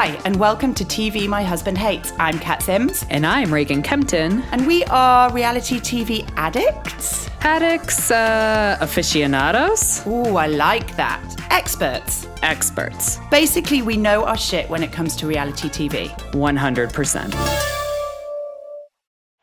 Hi, and welcome to TV My Husband Hates. I'm Cat Sims. And I'm Reagan Kempton. And we are reality TV addicts. Addicts, aficionados. Ooh, I like that. Experts. Experts. Basically, we know our shit when it comes to reality TV. 100%.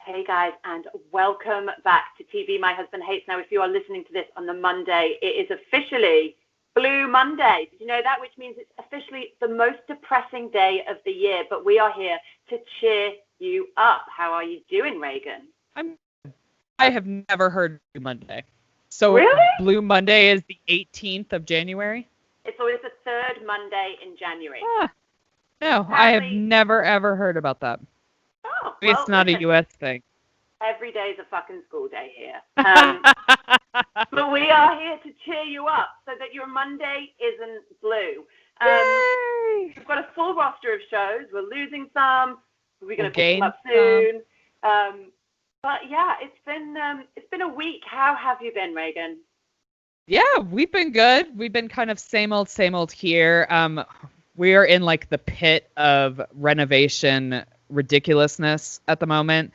Hey guys, and welcome back to TV My Husband Hates. Now, if you are listening to this on the Monday, it is officially Blue Monday. Did you know that? Which means it's officially the most depressing day of the year, but we are here to cheer you up. How are you doing, Reagan? I have never heard of Blue Monday. So really? Blue Monday is the 18th of January? It's always the third Monday in January. No, I have never, ever heard about that. Oh, Maybe it's not a U.S. thing. Every day is a fucking school day here. But we are here to cheer you up so that your Monday isn't blue. We've got a full roster of shows. We're losing some. We're going to pick them up soon. But yeah, it's been a week. How have you been, Reagan? Yeah, we've been good. We've been kind of same old here. We are in like the pit of renovation ridiculousness at the moment.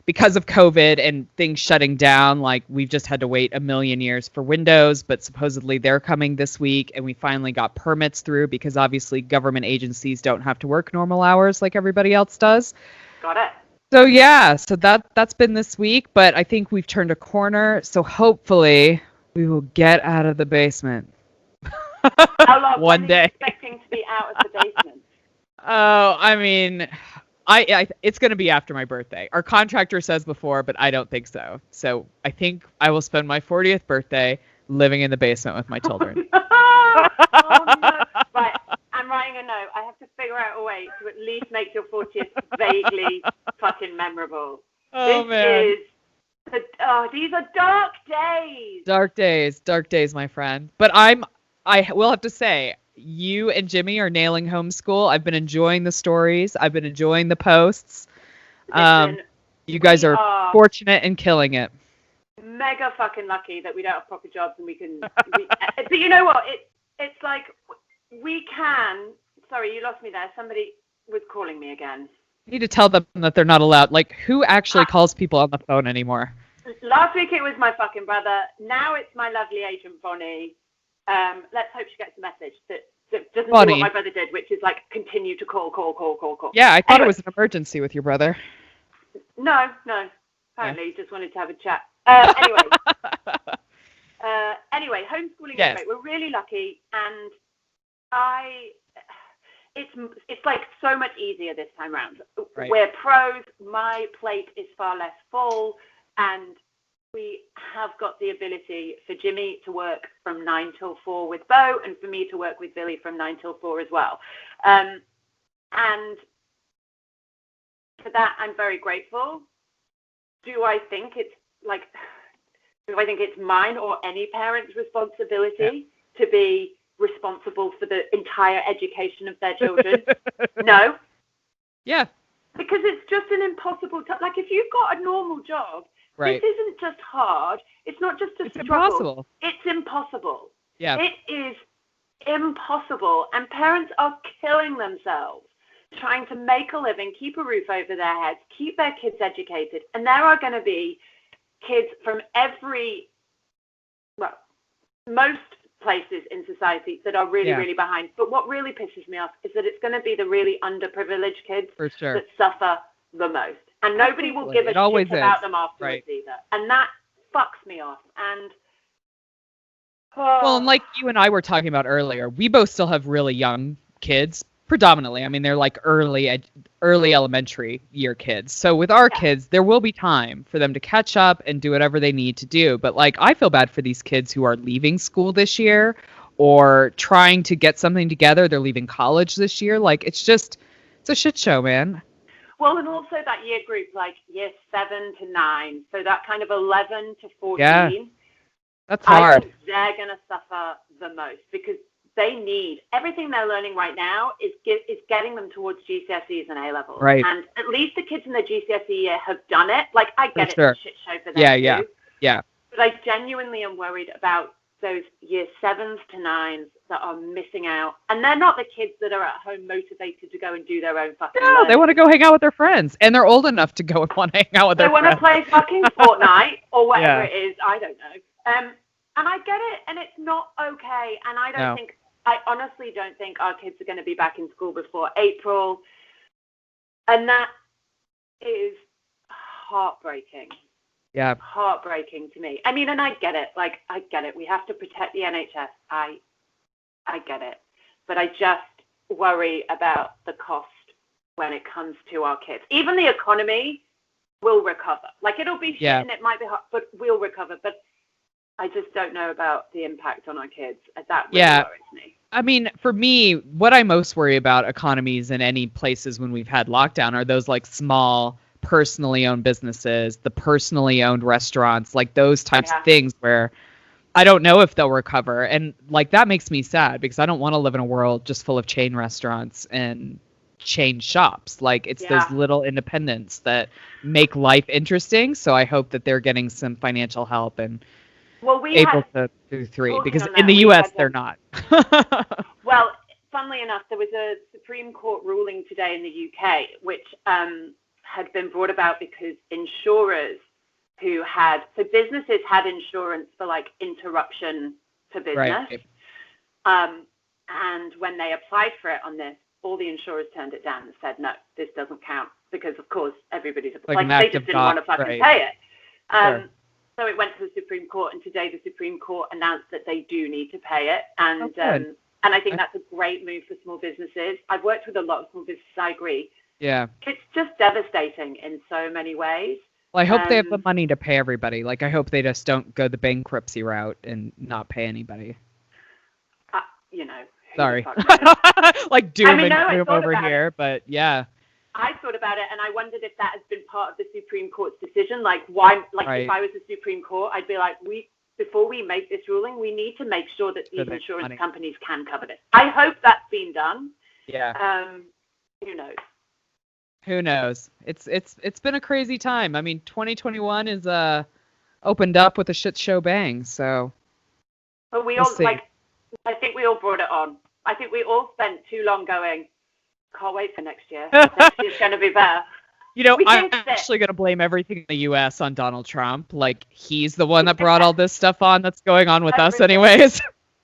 Because of COVID and things shutting down, like we've just had to wait a million years for windows, but supposedly they're coming this week, and we finally got permits through because obviously government agencies don't have to work normal hours like everybody else does. Got it. So yeah, so that's been this week, but I think we've turned a corner, so hopefully we will get out of the basement. How long? One day. Are you expecting to be out of the basement? Oh, I mean, I it's going to be after my birthday. Our contractor says before, but I don't think so. So I think I will spend my 40th birthday living in the basement with my children. Oh, no. Right, I'm writing a note. I have to figure out a way to at least make your 40th vaguely fucking memorable. Oh, man. These are dark days. Dark days, my friend. But I will have to say, you and Jimmy are nailing homeschool. I've been enjoying the stories. I've been enjoying the posts. You guys are fortunate and killing it. Mega fucking lucky that we don't have proper jobs and we can. But you know what? It's like we can. Sorry, you lost me there. Somebody was calling me again. You need to tell them that they're not allowed. Like, who actually calls people on the phone anymore? Last week it was my fucking brother. Now it's my lovely agent Bonnie. Let's hope she gets a message that doesn't do what my brother did, which is like continue to call. Yeah, I thought it was an emergency with your brother. No. Apparently, he just wanted to have a chat. Anyway, homeschooling is great. We're really lucky, and it's like so much easier this time around. Right. We're pros. My plate is far less full, and we have got the ability for Jimmy to work from 9 till 4 with Bo, and for me to work with Billy from 9 till 4 as well. And for that, I'm very grateful. Do I think it's mine or any parent's responsibility to be responsible for the entire education of their children? No. Yeah. Because it's just an impossible like if you've got a normal job, right. This isn't just hard. It's not just a struggle. Impossible. It's impossible. Yeah. It is impossible. And parents are killing themselves trying to make a living, keep a roof over their heads, keep their kids educated. And there are going to be kids from most places in society that are really, really behind. But what really pisses me off is that it's going to be the really underprivileged kids that suffer the most. And nobody will give a shit about them afterwards either. And that fucks me off. And well, and like you and I were talking about earlier, we both still have really young kids, predominantly. I mean, they're like early elementary year kids. So with our kids, there will be time for them to catch up and do whatever they need to do. But like, I feel bad for these kids who are leaving school this year or trying to get something together. They're leaving college this year. Like, it's a shit show, man. Well, and also that year group, like year 7 to 9, so that kind of 11 to 14. Yeah, that's hard. I think they're going to suffer the most because they need everything they're learning right now is getting them towards GCSEs and A-levels. Right. And at least the kids in the GCSE year have done it. Like, I get it's a shit show for them too. Yeah. But I genuinely am worried about those year 7s to 9s that are missing out. And they're not the kids that are at home motivated to go and do their own fucking learning. They want to go hang out with their friends. And they're old enough to go and want to hang out with their friends. They want to play fucking Fortnite or whatever it is. I don't know. And I get it. And it's not okay. And I honestly don't think our kids are going to be back in school before April. And that is heartbreaking. Yeah. Heartbreaking to me. I mean, and I get it. Like, I get it. We have to protect the NHS. I get it. But I just worry about the cost when it comes to our kids. Even the economy will recover. Like, it'll be shit and it might be hard, but we'll recover. But I just don't know about the impact on our kids. That really worries me. I mean, for me, what I most worry about economies in any places when we've had lockdown are those like small personally owned businesses, the personally owned restaurants, like those types of things where I don't know if they'll recover. And like that makes me sad because I don't want to live in a world just full of chain restaurants and chain shops. Like it's those little independents that make life interesting. So I hope that they're getting some financial help and able to do three because in the US they're not. Well, funnily enough, there was a Supreme Court ruling today in the UK, which had been brought about because insurers businesses had insurance for like interruption to business. Right. And when they applied for it on this, all the insurers turned it down and said, no, this doesn't count because of course everybody's like they just didn't want to fucking pay it. Sure. So it went to the Supreme Court, and today the Supreme Court announced that they do need to pay it. And I think that's a great move for small businesses. I've worked with a lot of small businesses. I agree. Yeah. It's just devastating in so many ways. Well, I hope they have the money to pay everybody. Like, I hope they just don't go the bankruptcy route and not pay anybody. Sorry. Like doom and gloom over here, but yeah. I thought about it, and I wondered if that has been part of the Supreme Court's decision. Like, why? Like, if I was the Supreme Court, I'd be like, before we make this ruling, we need to make sure that these insurance companies can cover this. I hope that's been done. Yeah. Who knows? Who knows? It's been a crazy time. I mean, 2021 is opened up with a shit show bang. So. But we all I think we all brought it on. I think we all spent too long going. Can't wait for next year. Next year's going to be better. You know, I'm actually going to blame everything in the U.S. on Donald Trump. Like, he's the one that brought all this stuff on that's going on with us anyways.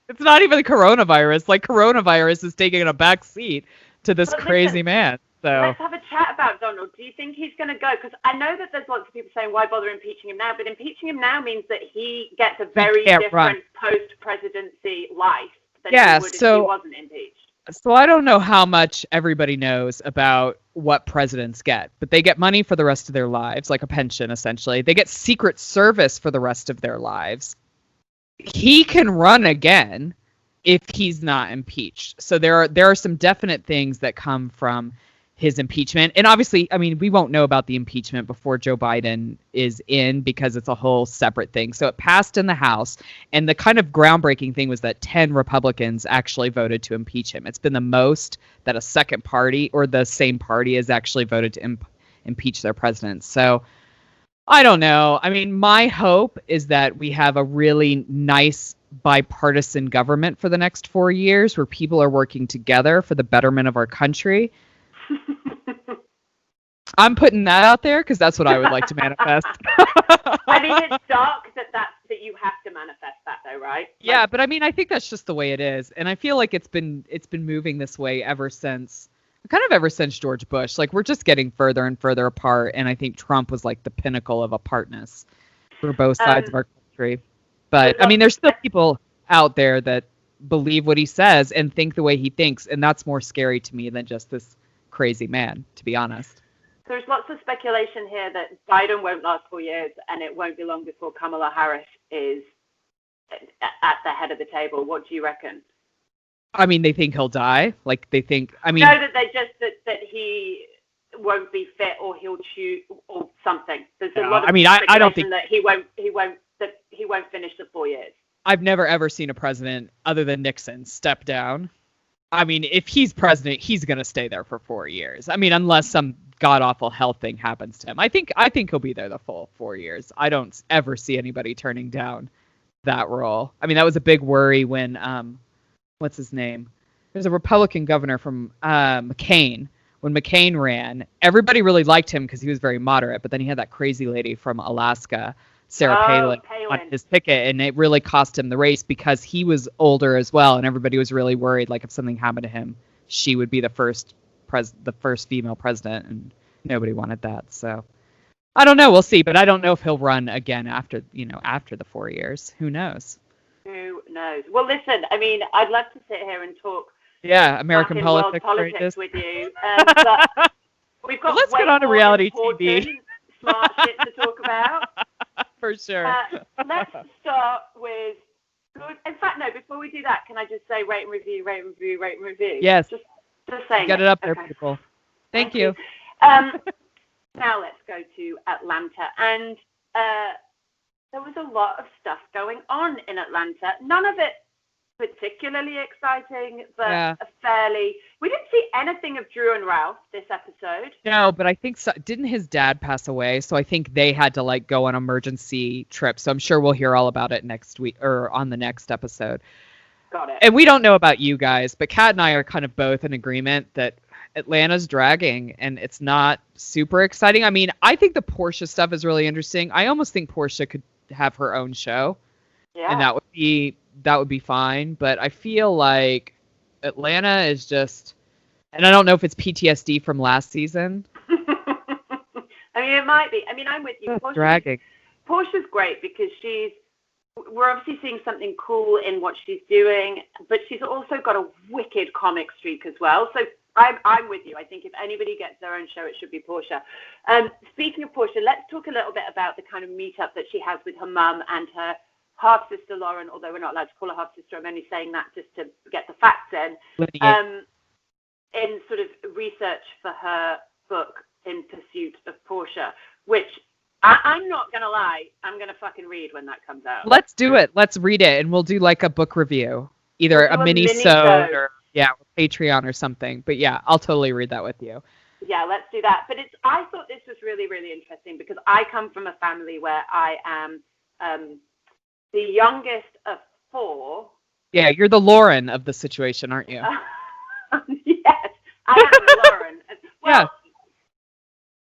It's not even coronavirus. Like, coronavirus is taking a back seat to this crazy man. So let's have a chat about Donald. Do you think he's going to go? Because I know that there's lots of people saying, why bother impeaching him now? But impeaching him now means that he gets a very different post-presidency life than he would if he wasn't impeached. So I don't know how much everybody knows about what presidents get, but they get money for the rest of their lives, like a pension, essentially. They get Secret Service for the rest of their lives. He can run again if he's not impeached. So there are some definite things that come from his impeachment. And obviously, I mean, we won't know about the impeachment before Joe Biden is in because it's a whole separate thing. So it passed in the House. And the kind of groundbreaking thing was that 10 Republicans actually voted to impeach him. It's been the most that a second party or the same party has actually voted to impeach their president. So I don't know. I mean, my hope is that we have a really nice bipartisan government for the next 4 years where people are working together for the betterment of our country. I'm putting that out there because that's what I would like to manifest. I mean, it's dark that you have to manifest that, though, right? Yeah, but I mean, I think that's just the way it is, and I feel like it's been moving this way ever since George Bush. Like, we're just getting further and further apart, and I think Trump was like the pinnacle of apartness for both sides of our country. But I mean, there's still people out there that believe what he says and think the way he thinks, and that's more scary to me than just this crazy man, to be honest. There's lots of speculation here that Biden won't last 4 years, and it won't be long before Kamala Harris is at the head of the table. What do you reckon? I mean, they think he'll die. Like, they think. I mean, no, that they just that he won't be fit, or he'll choose, or something. There's a lot of I don't think that he won't finish the 4 years. I've never ever seen a president other than Nixon step down. I mean, if he's president, he's going to stay there for 4 years. I mean, unless some god-awful health thing happens to him. I think he'll be there the full 4 years. I don't ever see anybody turning down that role. I mean, that was a big worry when what's his name? There's a Republican governor from McCain. When McCain ran, everybody really liked him because he was very moderate, but then he had that crazy lady from Alaska, Sarah Palin, on his ticket, and it really cost him the race because he was older as well, and everybody was really worried, like if something happened to him, she would be the first female president, and nobody wanted that. So I don't know, we'll see, but I don't know if he'll run again after the 4 years. Who knows? Who knows? Well, listen, I mean, I'd love to sit here and talk. Yeah, American politics with you. But we've got let's get on to reality TV. Smart shit to talk about. For sure. Let's start with good. In fact, no. Before we do that, can I just say rate and review, rate and review, rate and review? Yes. Just saying. Get it up there, people. Thank you. Now let's go to Atlanta, and there was a lot of stuff going on in Atlanta. None of it particularly exciting, but we didn't see anything of Drew and Ralph this episode. No, but I think didn't his dad pass away? So I think they had to like go on an emergency trip. So I'm sure we'll hear all about it next week or on the next episode. Got it. And we don't know about you guys, but Kat and I are kind of both in agreement that Atlanta's dragging and it's not super exciting. I mean, I think the Portia stuff is really interesting. I almost think Portia could have her own show. Yeah. And that would be fine, but I feel like Atlanta is just, and I don't know if it's PTSD from last season. I mean, it might be. I mean, I'm with you. Portia's great because we're obviously seeing something cool in what she's doing, but she's also got a wicked comic streak as well. So I'm with you. I think if anybody gets their own show, it should be Portia. Speaking of Portia, let's talk a little bit about the kind of meetup that she has with her mum and her half-sister Lauren, although we're not allowed to call her half-sister. I'm only saying that just to get the facts in. In sort of research for her book, In Pursuit of Portia, which I'm not going to lie, I'm going to fucking read when that comes out. Let's do it. Let's read it, and we'll do like a book review. Either a mini-sode or Patreon or something. But yeah, I'll totally read that with you. Yeah, let's do that. But I thought this was really, really interesting because I come from a family where I am the youngest of 4. Yeah, you're the Lauren of the situation, aren't you? Yes, I am the Lauren. Well, yeah,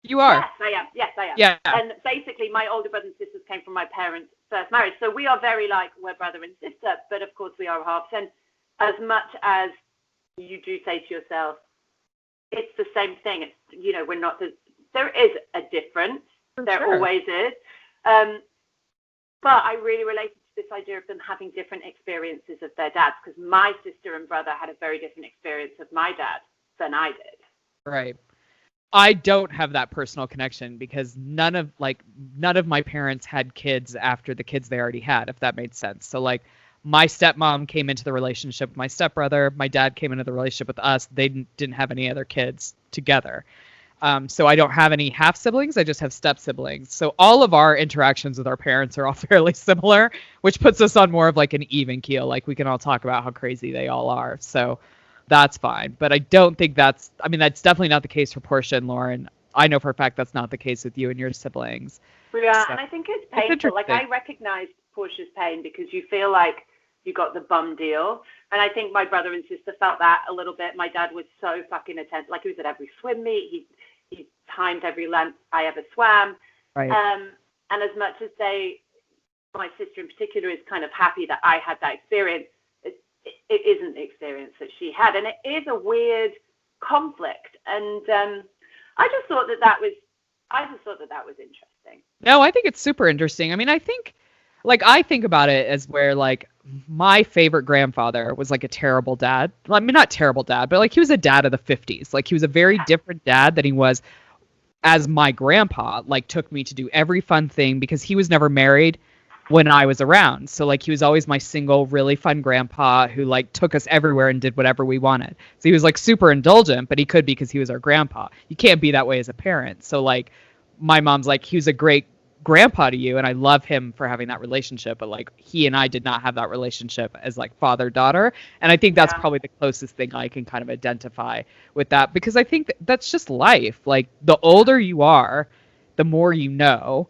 you are. Yes, I am. Yeah. And basically, my older brothers and sisters came from my parents' first marriage. So we are very like, we're brother and sister, but of course we are halves. And as much as you do say to yourself, it's the same thing. It's, we're not, there is a difference. There always is. But I really related to this idea of them having different experiences of their dads, because my sister and brother had a very different experience of my dad than I did. Right. I don't have that personal connection because none of my parents had kids after the kids they already had, if that made sense. So like my stepmom came into the relationship with my stepbrother. My dad came into the relationship with us. They didn't have any other kids together. So I don't have any half siblings. I just have step siblings. So all of our interactions with our parents are all fairly similar, which puts us on more of like an even keel. Like we can all talk about how crazy they all are. So that's fine. But I don't think that's definitely not the case for Portia and Lauren. I know for a fact that's not the case with you and your siblings. Yeah, so, and I think it's painful. Like I recognize Portia's pain because you feel like you got the bum deal. And I think my brother and sister felt that a little bit. My dad was so fucking attentive. Like he was at every swim meet. He timed every length I ever swam. Right. And as much as my sister in particular is kind of happy that I had that experience, it isn't the experience that she had. And it is a weird conflict. And I just thought that was interesting. No, I think it's super interesting. I mean, I think about it as where like my favorite grandfather was like a terrible dad. I mean, not terrible dad, but like he was a dad of the 50s. Like he was a very different dad than he was as my grandpa, like took me to do every fun thing because he was never married when I was around. So like he was always my single, really fun grandpa who like took us everywhere and did whatever we wanted. So he was like super indulgent, but he could because he was our grandpa. You can't be that way as a parent. So like my mom's like, he was a great grandpa to you and I love him for having that relationship, but like he and I did not have that relationship as like father-daughter, and I think that's probably the closest thing I can kind of identify with that, because I think that's just life. Like the older you are, the more you know,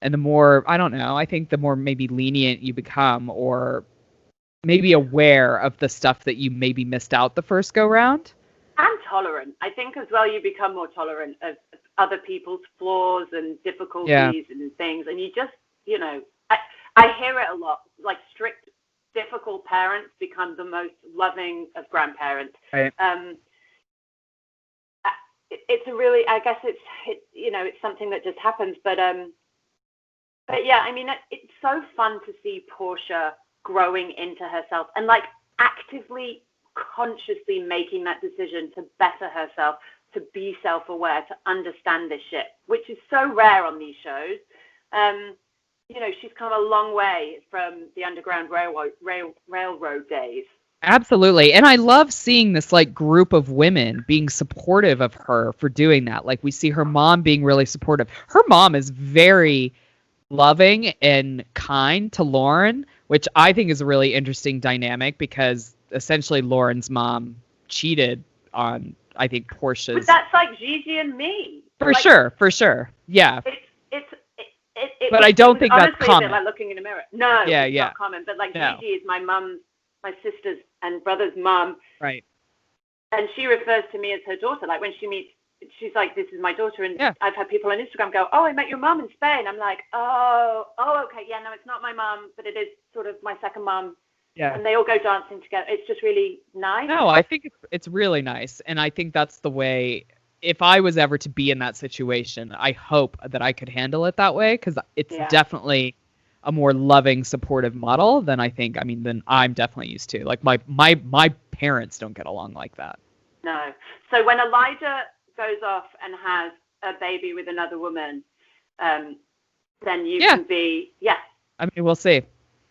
And the more, I don't know, I think the more maybe lenient you become, or maybe aware of the stuff that you maybe missed out the first go round. And tolerant. I think as well you become more tolerant of other people's flaws and difficulties and things. And you just, you know, I hear it a lot, like strict, difficult parents become the most loving of grandparents. Right. It's a really, I guess it's you know, it's something that just happens. But yeah, I mean, it's so fun to see Portia growing into herself and like actively, consciously making that decision to better herself, to be self-aware, to understand this shit, which is so rare on these shows. You know, she's come a long way from the Underground Railroad days. Absolutely. And I love seeing this like group of women being supportive of her for doing that. Like we see her mom being really supportive. Her mom is very loving and kind to Lauren, which I think is a really interesting dynamic because essentially Lauren's mom cheated on, I think, Portia's. But that's like Gigi and me. For like, sure. Yeah. But I don't think that's common. A bit like looking in a mirror. No, it's not common. But like no. Gigi is my sister's and brother's mom. Right. And she refers to me as her daughter. Like when she meets, she's like, "This is my daughter." And I've had people on Instagram go, "Oh, I met your mom in Spain." I'm like, "Oh, okay, yeah, no, it's not my mom, but it is sort of my second mom." Yeah. And they all go dancing together. It's just really nice. No, I think it's really nice, and I think that's the way. If I was ever to be in that situation, I hope that I could handle it that way because it's definitely a more loving, supportive model than than I'm definitely used to. Like my parents don't get along like that. No. So when Elijah goes off and has a baby with another woman, then you can be, I mean, we'll see.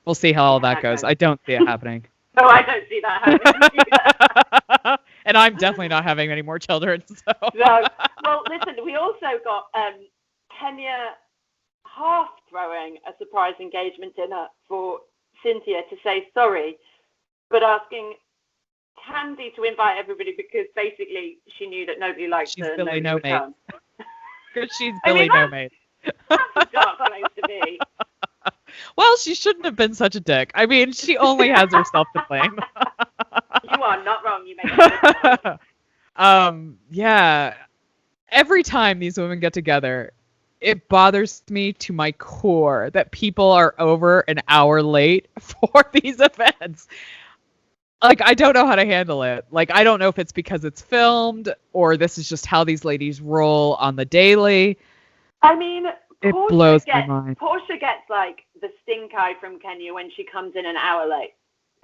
We'll see how all that goes. I don't see it happening. No, I don't see that happening. And I'm definitely not having any more children. So. No. Well, listen, we also got Kenya half throwing a surprise engagement dinner for Cynthia to say sorry, but asking Candy to invite everybody because basically she knew that nobody liked her. Billy No Mate. Because she's Billy No Mate. That's a dark place to be. Well, she shouldn't have been such a dick. I mean, she only has herself to blame. You are not wrong. You make it. Yeah. Every time these women get together, it bothers me to my core that people are over an hour late for these events. Like, I don't know how to handle it. Like, I don't know if it's because it's filmed or this is just how these ladies roll on the daily. I mean, it blows my mind. Portia gets like the stink eye from Kenya when she comes in an hour late.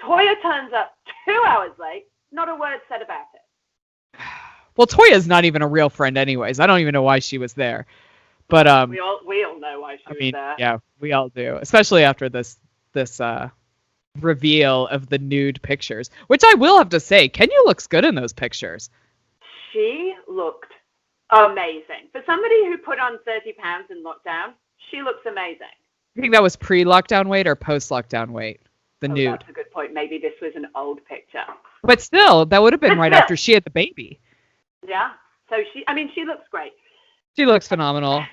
Toya turns up 2 hours late. Not a word said about it. Well, Toya's not even a real friend anyways. I don't even know why she was there. But we all know why she was there. Yeah, we all do. Especially after this reveal of the nude pictures, which I will have to say, Kenya looks good in those pictures. She looked amazing. For somebody who put on 30 pounds in lockdown, she looks amazing. You think that was pre-lockdown weight or post-lockdown weight? The nude. That's a good point. Maybe this was an old picture. But still, that would have been right after she had the baby. Yeah. So she looks great. She looks phenomenal.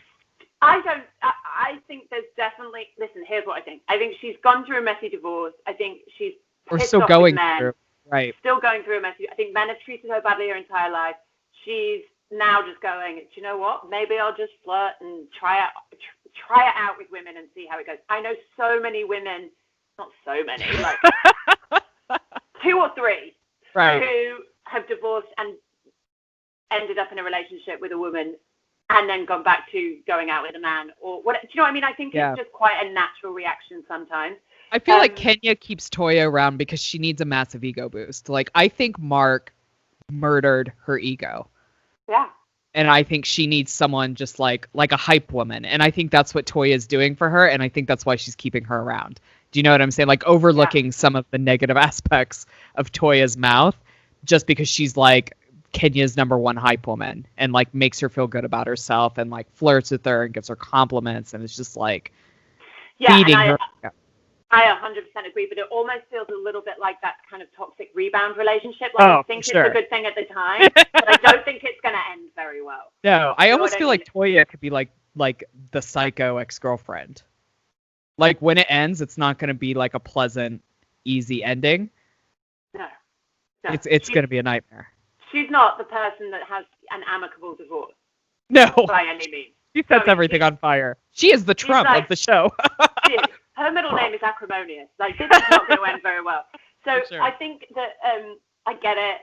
I think there's definitely, listen, here's what I think. I think she's gone through a messy divorce. I think she's still going through. Right. Still going through a messy, I think men have treated her badly her entire life. She's now just going, do you know what? Maybe I'll just flirt and try it out with women and see how it goes. I know so many women, not so many, like 2 or 3, right, who have divorced and ended up in a relationship with a woman and then gone back to going out with a man or what? Do you know what I mean? I think it's just quite a natural reaction sometimes. I feel like Kenya keeps Toya around because she needs a massive ego boost. Like, I think Mark murdered her ego. Yeah. And I think she needs someone just like a hype woman. And I think that's what Toya is doing for her. And I think that's why she's keeping her around. Do you know what I'm saying? Like, overlooking some of the negative aspects of Toya's mouth just because she's like Kenya's #1 hype woman and like makes her feel good about herself and like flirts with her and gives her compliments. And it's just like feeding her. I 100% agree, but it almost feels a little bit like that kind of toxic rebound relationship. Like, I think it's a good thing at the time, but I don't think it's going to end very well. No, I almost feel like Toya could be like the psycho ex-girlfriend. Like, when it ends, it's not going to be like a pleasant, easy ending. No. It's going to be a nightmare. She's not the person that has an amicable divorce. No. By any means. She sets everything on fire. She is the Trump of the show. She is. Her middle name is acrimonious. Like, this is not going to end very well. So sure. I think that I get it.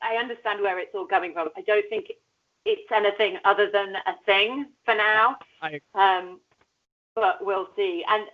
I understand where it's all coming from. I don't think it's anything other than a thing for now. But we'll see. And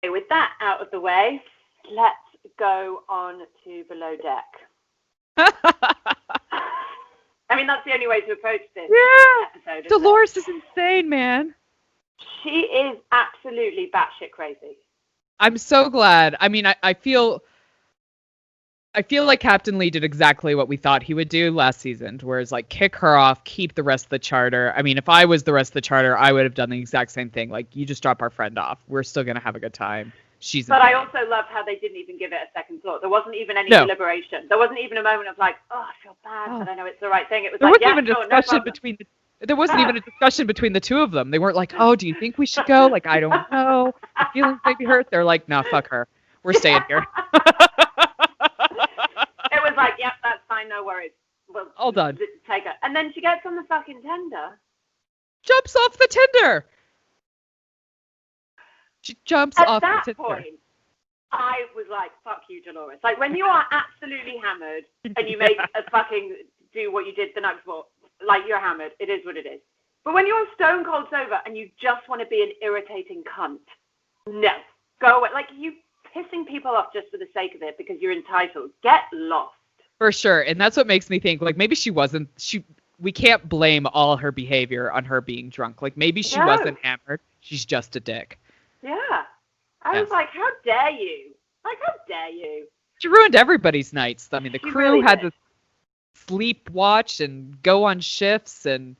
with that out of the way, let's go on to Below Deck. I mean, that's the only way to approach this episode. Dolores is insane, man. She is absolutely batshit crazy. I'm so glad. I mean, I feel like Captain Lee did exactly what we thought he would do last season, whereas like kick her off, keep the rest of the charter. I mean, if I was the rest of the charter, I would have done the exact same thing. Like, you just drop our friend off. We're still going to have a good time. But I also loved how they didn't even give it a second thought. There wasn't even any deliberation. There wasn't even a moment of like, oh, I feel bad, but I know it's the right thing. It was there wasn't even a discussion between there wasn't even a discussion between the two of them. They weren't like, oh, do you think we should go? Like, I don't know. My feelings may be hurt. They're like, no, fuck her. We're staying here. It was like, yep, that's fine, no worries. We'll all done. Take her. And then she gets on the fucking tender. Jumps off the tender. She jumps off the tender. At that point, I was like, fuck you, Dolores. Like, when you are absolutely hammered and you make a fucking do what you did the night before, like, you're hammered. It is what it is. But when you're stone cold sober and you just want to be an irritating cunt, no. Go away. Like, you pissing people off just for the sake of it because you're entitled. Get lost. For sure. And that's what makes me think, like, maybe we can't blame all her behavior on her being drunk. Like, maybe she wasn't hammered. She's just a dick. Yeah. I was like, how dare you? Like, how dare you? She ruined everybody's nights. I mean, the crew really had did. to sleep watch and go on shifts, and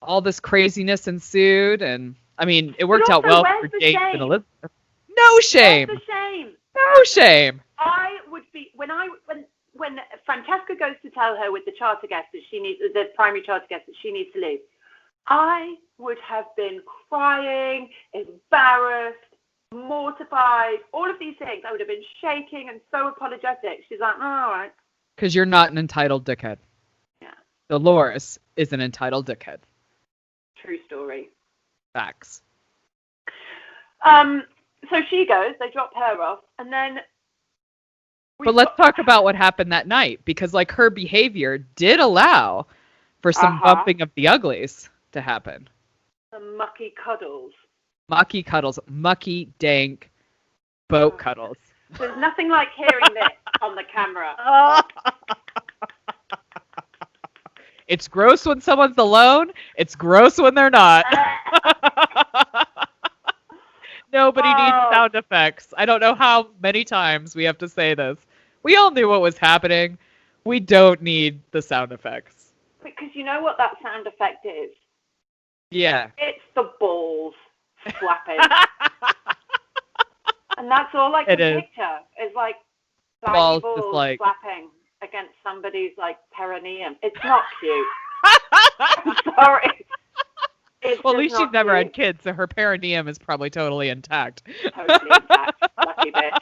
all this craziness ensued. And, I mean, it worked out well for James and Elizabeth. No shame. Where's the shame? No shame. I would be, when Francesca goes to tell her with the charter guest that she needs, the primary charter guest that she needs to leave, I would have been crying, embarrassed, mortified, all of these things. I would have been shaking and so apologetic. She's like, oh, all right. Because you're not an entitled dickhead. Yeah. Dolores is an entitled dickhead. True story. Facts. So she goes, they drop her off, and then... But let's talk about what happened that night, because, like, her behavior did allow for some bumping of the uglies to happen. Some mucky cuddles. Mucky cuddles. Mucky, dank, boat cuddles. There's nothing like hearing this on the camera. It's gross when someone's alone. It's gross when they're not. Nobody needs sound effects. I don't know how many times we have to say this. We all knew what was happening. We don't need the sound effects. Because you know what that sound effect is? Yeah. It's the balls flapping. And that's all I can picture. Is like balls just flapping against somebody's like perineum. It's not cute. I'm sorry. Well, at least she's never had kids, so her perineum is probably totally intact. Totally intact. Lucky bitch.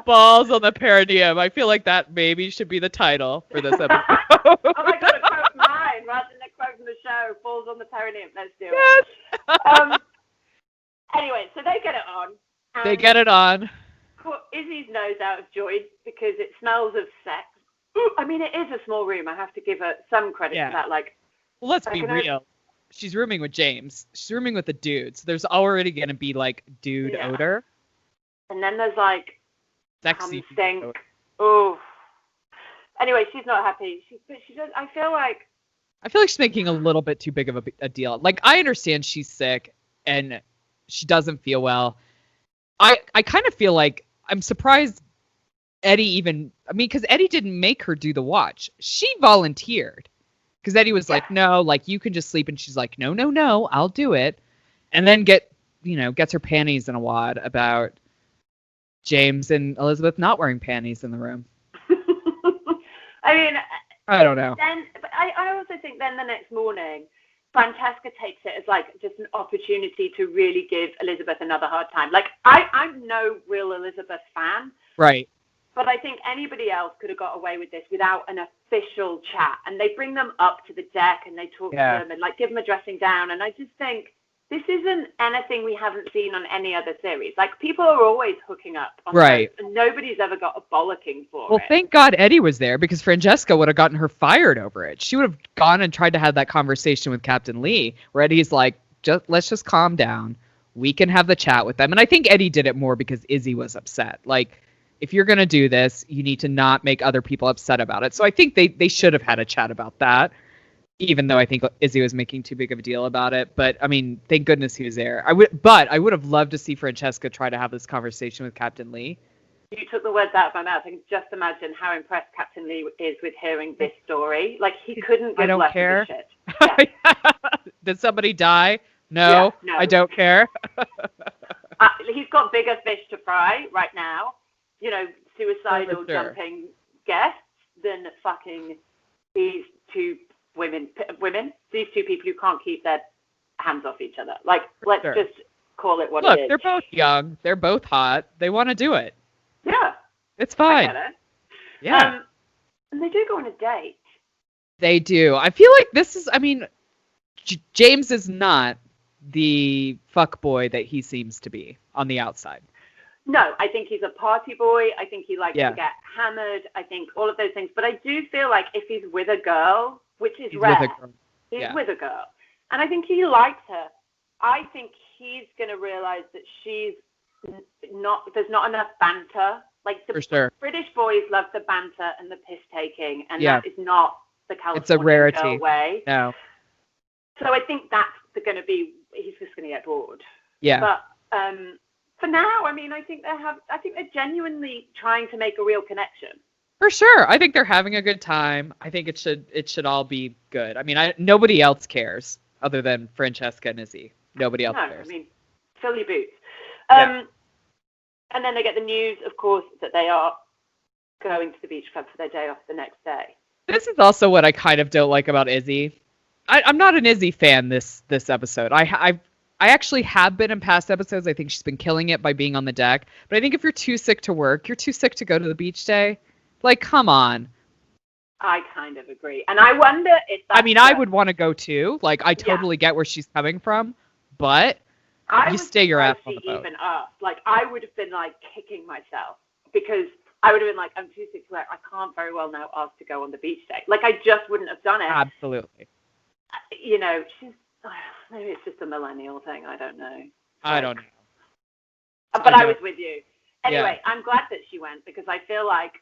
Balls on the perineum. I feel like that maybe should be the title for this episode. Oh my god, a quote from mine rather than a quote from the show. Balls on the perineum. Let's do it. Anyway, so they get it on. They get it on. Izzy's nose out of joint because it smells of sex. I mean, it is a small room. I have to give her some credit for that. Like, well, let's be real. She's rooming with James. She's rooming with the dude. So there's already going to be, like, dude odor. And then there's, like, sexy stink. Oh. Anyway, she's not happy. She does. I feel like she's making a little bit too big of a deal. Like, I understand she's sick and she doesn't feel well. I kind of feel like I'm surprised Eddie because Eddie didn't make her do the watch. She volunteered. Because Eddie was like, no, like, you can just sleep. And she's like, no, I'll do it. And then gets her panties in a wad about James and Elizabeth not wearing panties in the room. I mean, I don't know. But I also think then the next morning, Francesca takes it as, like, just an opportunity to really give Elizabeth another hard time. Like, I'm no real Elizabeth fan. Right. But I think anybody else could have got away with this without an official chat. And they bring them up to the deck and they talk to them and, like, give them a dressing down. And I just think this isn't anything we haven't seen on any other series. Like, people are always hooking up on shows, and nobody's ever got a bollocking for it. Well, thank God Eddie was there, because Francesca would have gotten her fired over it. She would have gone and tried to have that conversation with Captain Lee, where Eddie's like, let's just calm down. We can have the chat with them. And I think Eddie did it more because Izzy was upset. Like, if you're going to do this, you need to not make other people upset about it. So I think they should have had a chat about that, even though I think Izzy was making too big of a deal about it. But, I mean, thank goodness he was there. I would have loved to see Francesca try to have this conversation with Captain Lee. You took the words out of my mouth. I can just imagine how impressed Captain Lee is with hearing this story. Like, he couldn't give less of a shit. Yeah. Did somebody die? No, no. I don't care. He's got bigger fish to fry right now. You know, suicidal jumping guests than fucking these two women. These two people who can't keep their hands off each other. Like, let's just call it what it is. Look, they're both young. They're both hot. They want to do it. Yeah. It's fine. I get it. Yeah. And they do go on a date. They do. I feel like this is, I mean, James is not the fuckboy that he seems to be on the outside. No, I think he's a party boy. I think he likes to get hammered. I think all of those things. But I do feel like if he's with a girl, which is rare, he's with a girl. And I think he likes her. I think he's going to realize that there's not enough banter. Like, the British boys love the banter and the piss taking. And that is not the California it's a rarity. Girl way. No. So I think that's going to be, he's just going to get bored. Yeah. But for now, I mean, I think they're genuinely trying to make a real connection. For sure. I think they're having a good time. I think it should all be good. I mean, nobody else cares other than Francesca and Izzy. Nobody else cares. I mean, fill your boots. And then they get the news, of course, that they are going to the beach club for their day off the next day. This is also what I kind of don't like about Izzy. I'm not an Izzy fan this episode. I actually have been in past episodes. I think she's been killing it by being on the deck. But I think if you're too sick to work, you're too sick to go to the beach day. Like, come on. I kind of agree. And I wonder if that's... I mean, I would want to go too. Like, I totally get where she's coming from. But you stay your ass on the boat. Even us. Like, I would have been, like, kicking myself. Because I would have been like, I'm too sick to work. I can't very well now ask to go on the beach day. Like, I just wouldn't have done it. Absolutely. You know, maybe it's just a millennial thing. I don't know. I don't know. But I was with you. Anyway, I'm glad that she went because I feel like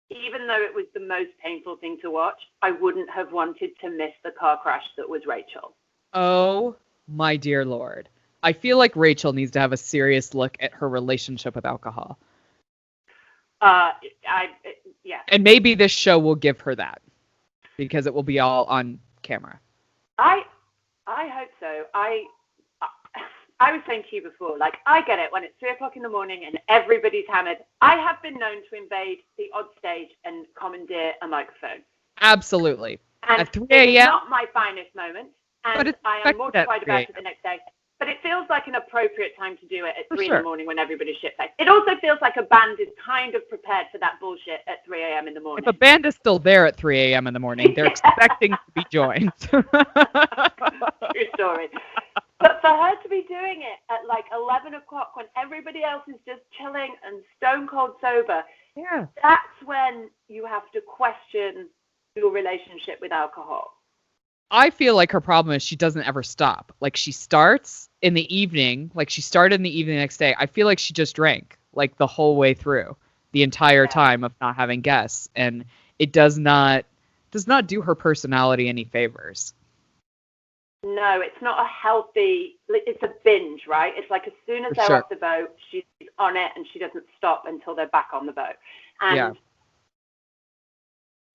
even though it was the most painful thing to watch, I wouldn't have wanted to miss the car crash that was Rachel. Oh, my dear Lord. I feel like Rachel needs to have a serious look at her relationship with alcohol. Yeah. And maybe this show will give her that because it will be all on camera. I hope so. I was saying to you before, like, I get it when it's 3:00 in the morning and everybody's hammered. I have been known to invade the odd stage and commandeer a microphone. Absolutely. And at 3 a.m. It's not my finest moment, and I am mortified about it the next day. But it feels like an appropriate time to do it at 3 in the morning when everybody's shit-faced. It also feels like a band is kind of prepared for that bullshit at 3 a.m. in the morning. If a band is still there at 3 a.m. in the morning, they're expecting to be joined. True story. But for her to be doing it at like 11 o'clock when everybody else is just chilling and stone cold sober, that's when you have to question your relationship with alcohol. I feel like her problem is she doesn't ever stop. Like, she starts in the evening, like she started in the evening the next day. I feel like she just drank like the whole way through the entire time of not having guests. And it does not do her personality any favors. No, it's not a healthy, it's a binge, right? It's like as soon as they're off the boat, she's on it and she doesn't stop until they're back on the boat. And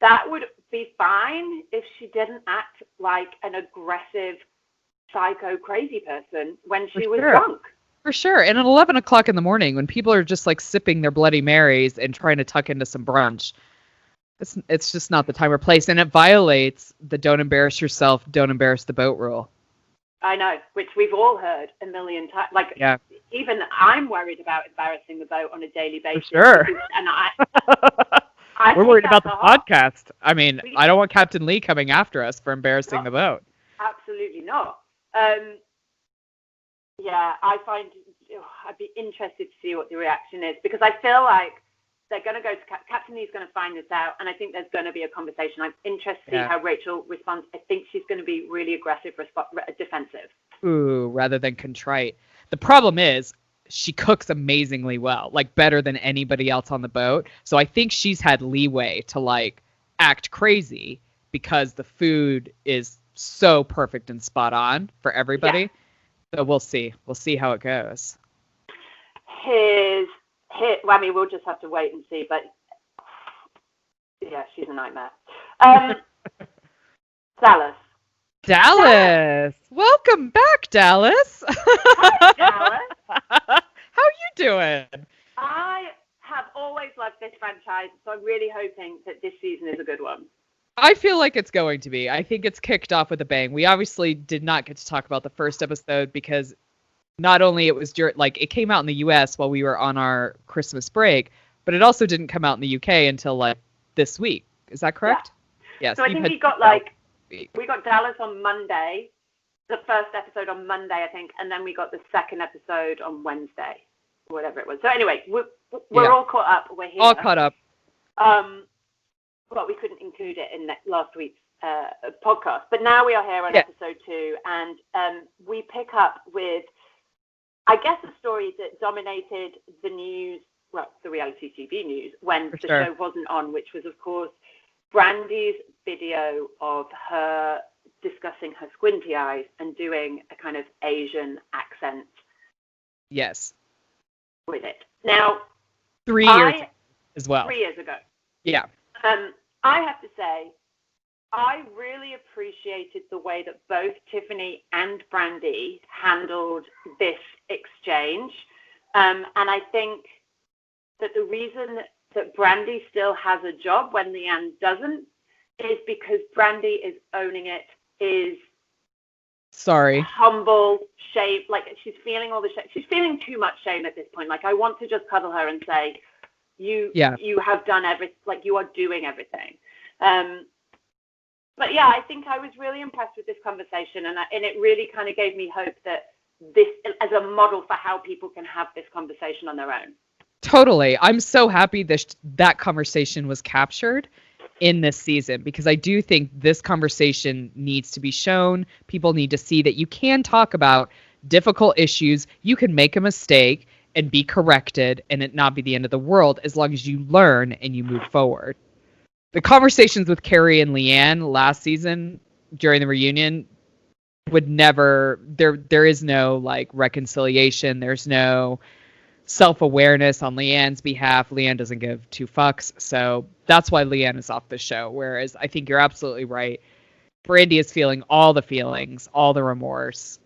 that would be fine if she didn't act like an aggressive, psycho, crazy person when she was drunk. For sure. And at 11 o'clock in the morning, when people are just like sipping their Bloody Marys and trying to tuck into some brunch, it's just not the time or place. And it violates the don't embarrass yourself, don't embarrass the boat rule. I know, which we've all heard a million times. Like, even I'm worried about embarrassing the boat on a daily basis. For sure. And we're worried about the podcast. I mean, I don't want Captain Lee coming after us for embarrassing the boat. Absolutely not. I'd be interested to see what the reaction is because I feel like they're going to go to Captain Lee's going to find this out, and I think there's going to be a conversation. I'm interested to see how Rachel responds. I think she's going to be really aggressive, defensive. ooh, rather than contrite. The problem is she cooks amazingly well, like better than anybody else on the boat. So I think she's had leeway to like act crazy because the food is so perfect and spot on for everybody. Yeah. So we'll see. We'll see how it goes. Well, I mean, we'll just have to wait and see. But yeah, she's a nightmare. Dallas. Welcome back, Dallas. Hi, Dallas. How you doing? I have always loved this franchise, so I'm really hoping that this season is a good one. I feel like it's going to be. I think it's kicked off with a bang. We obviously did not get to talk about the first episode because not only it was it came out in the US while we were on our Christmas break, but it also didn't come out in the UK until like this week. Is that correct? Yeah. Yes. So I think we got Dallas on Monday, the first episode on Monday, I think, and then we got the second episode on Wednesday, whatever it was. So anyway, we're all caught up. We're here. All caught up. But we couldn't include it in last week's podcast. But now we are here on episode 2, and we pick up with, I guess, a story that dominated the news, well, the reality TV news, when show wasn't on, which was, of course, Brandy's video of her discussing her squinty eyes and doing a kind of Asian accent. Yes. With it. Now, 3 years as well. 3 years ago. Yeah. I have to say, I really appreciated the way that both Tiffany and Brandy handled this exchange. And I think that the reason that Brandy still has a job when Leanne doesn't is because Brandy is owning it, is humble, shame, like she's feeling all the shame. She's feeling too much shame at this point. Like, I want to just cuddle her and say, you have done everything, like you are doing everything. But yeah, I think I was really impressed with this conversation, and it really kind of gave me hope that this as a model for how people can have this conversation on their own. Totally. I'm so happy that conversation was captured in this season, because I do think this conversation needs to be shown. People need to see that you can talk about difficult issues. You can make a mistake and be corrected and it not be the end of the world as long as you learn and you move forward. The conversations with Carrie and Leanne last season during the reunion would never, there is no like reconciliation. There's no self-awareness on Leanne's behalf. Leanne doesn't give 2 fucks. So that's why Leanne is off the show. Whereas I think you're absolutely right. Brandy is feeling all the feelings, all the remorse,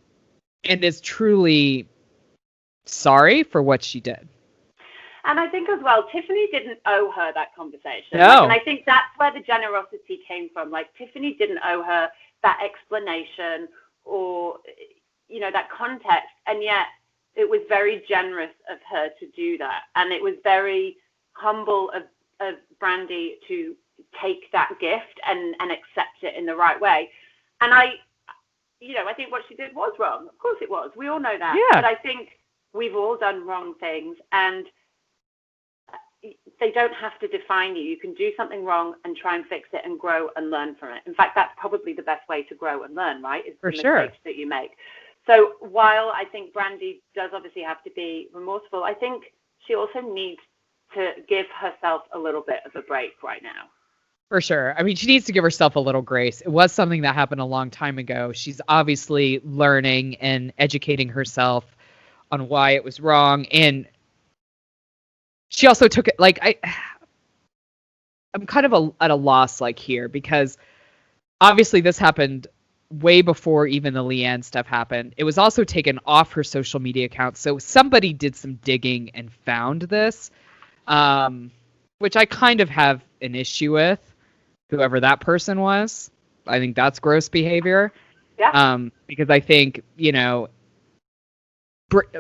and is truly sorry for what she did. And I think as well, Tiffany didn't owe her that conversation. No. And I think that's where the generosity came from. Like, Tiffany didn't owe her that explanation or, you know, that context. And yet it was very generous of her to do that. And it was very humble of Brandy to take that gift and accept it in the right way. And I think what she did was wrong. Of course it was. We all know that. Yeah. But I think we've all done wrong things, and they don't have to define you. You can do something wrong and try and fix it and grow and learn from it. In fact, that's probably the best way to grow and learn, right? Is the mistakes that you make. So while I think Brandy does obviously have to be remorseful, I think she also needs to give herself a little bit of a break right now. For sure. I mean, she needs to give herself a little grace. It was something that happened a long time ago. She's obviously learning and educating herself on why it was wrong. And she also took it, like, I'm kind of at a loss, like, here, because obviously this happened way before even the Leanne stuff happened. It was also taken off her social media account. So somebody did some digging and found this, which I kind of have an issue with, whoever that person was. I think that's gross behavior. Yeah. Because I think, you know,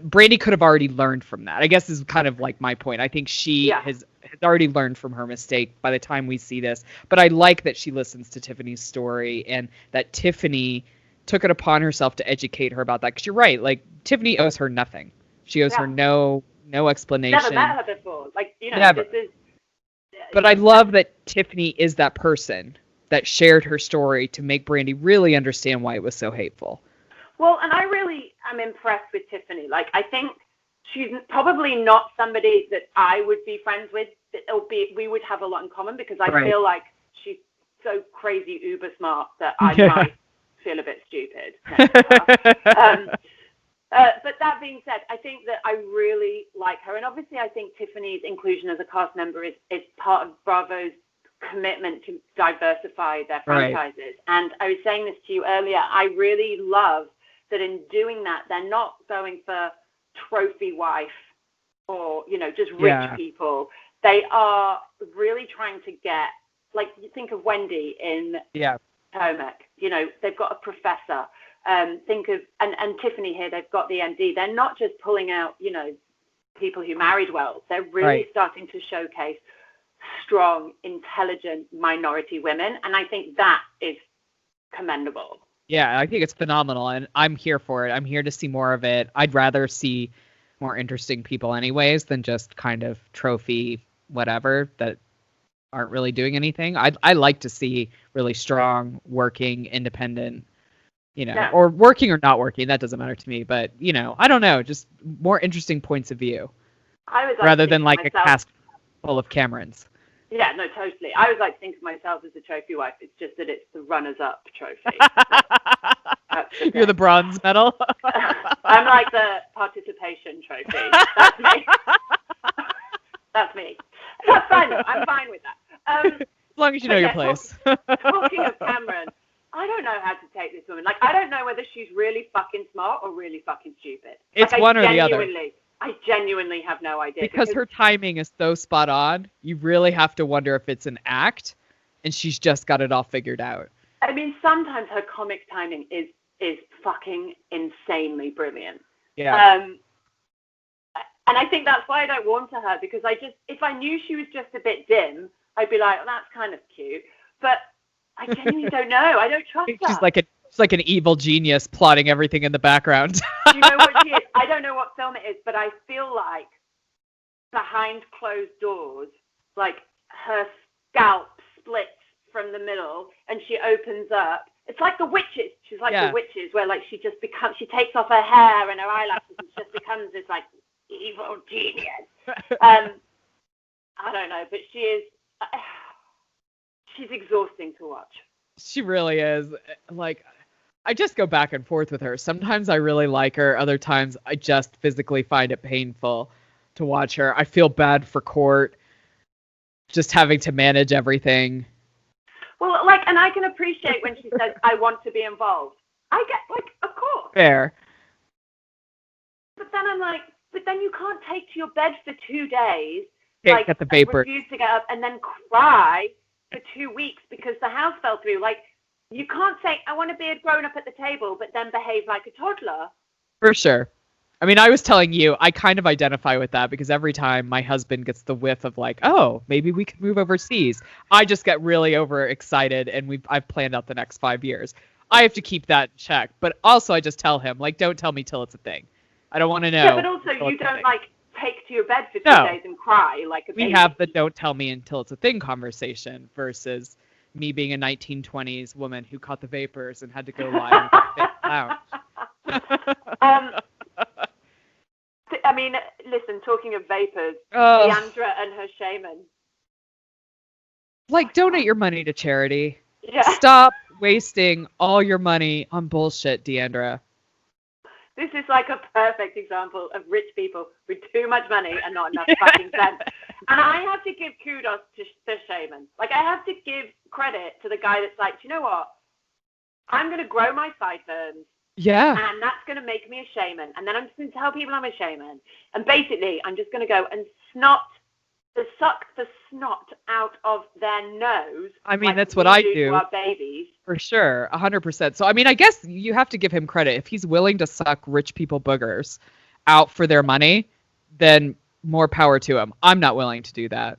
Brandy could have already learned from that, I guess, is kind of like my point. I think she has already learned from her mistake by the time we see this. But I like that she listens to Tiffany's story and that Tiffany took it upon herself to educate her about that. Because you're right. Like, Tiffany owes her nothing. She owes her no explanation. Never met her before. Like, you know, never. This is... But I love that Tiffany is that person that shared her story to make Brandy really understand why it was so hateful. Well, and I really am impressed with Tiffany. Like, I think she's probably not somebody that I would be friends with, albeit we would have a lot in common, because I feel like she's so crazy uber smart that I might feel a bit stupid. But that being said, I think that I really like her. And obviously, I think Tiffany's inclusion as a cast member is part of Bravo's commitment to diversify their franchises. And I was saying this to you earlier, I really love that in doing that, they're not going for trophy wife or, you know, just rich people. They are really trying to get, like, you think of Wendy in Potomac, you know, they've got a professor. Think of, and Tiffany here, they've got the MD. They're not just pulling out, you know, people who married well. They're really starting to showcase strong, intelligent minority women. And I think that is commendable. Yeah, I think it's phenomenal, and I'm here for it. I'm here to see more of it. I'd rather see more interesting people anyways than just kind of trophy whatever that aren't really doing anything. I like to see really strong, working, independent, you know, or working or not working. That doesn't matter to me. But, you know, I don't know, just more interesting points of view. I was rather than like a cast full of Camerons. Yeah, no, totally. I was like thinking of myself as a trophy wife. It's just that it's the runners-up trophy. You're the bronze medal. I'm like the participation trophy. That's me. That's me. That's fine. I'm fine with that. As long as you know your place. Talking of Cameron, I don't know how to take this woman. Like, I don't know whether she's really fucking smart or really fucking stupid. It's like, one or the other. I genuinely have no idea. Because her timing is so spot on, you really have to wonder if it's an act, and she's just got it all figured out. I mean, sometimes her comic timing is fucking insanely brilliant. Yeah. And I think that's why I don't warm to her, because if I knew she was just a bit dim, I'd be like, well, that's kind of cute. But I genuinely don't know. I don't trust her. She's like an evil genius plotting everything in the background. You know what she is? I don't know what film it is, but I feel like behind closed doors, like her scalp splits from the middle and she opens up. It's like the witches. She's like the witches, where like she takes off her hair and her eyelashes and just becomes this like evil genius. I don't know, but she's exhausting to watch. She really is. Like, I just go back and forth with her. Sometimes I really like her. Other times I just physically find it painful to watch her. I feel bad for Court, just having to manage everything. Well, like, and I can appreciate when she says, I want to be involved. I get, like, of course. Fair. But then I'm like, but then you can't take to your bed for 2 days. Can't get the vapor. Refuse to get up and then cry for 2 weeks because the house fell through. Like, you can't say, I want to be a grown-up at the table, but then behave like a toddler. For sure. I mean, I was telling you, I kind of identify with that because every time my husband gets the whiff of like, oh, maybe we could move overseas, I just get really overexcited and I've planned out the next 5 years. I have to keep that in check. But also I just tell him, like, don't tell me till it's a thing. I don't want to know. Yeah, but also you don't, like, take to your bed for 2 days and cry like a baby. We have the don't tell me until it's a thing conversation versus me being a 1920s woman who caught the vapors and had to go lie in the lounge. I mean, listen, talking of vapors, Deandra and her shaman. Like, donate your money to charity. Yeah. Stop wasting all your money on bullshit, Deandra. This is like a perfect example of rich people with too much money and not enough fucking sense. And I have to give kudos to the shaman. Like, I have to give credit to the guy that's like, you know what? I'm going to grow my sideburns. Yeah. And that's going to make me a shaman. And then I'm just going to tell people I'm a shaman. And basically, I'm just going to go and suck the snot out of their nose. I mean, like that's what I do. To our babies. For sure. 100%. So, I mean, I guess you have to give him credit. If he's willing to suck rich people boogers out for their money, then more power to him. I'm not willing to do that.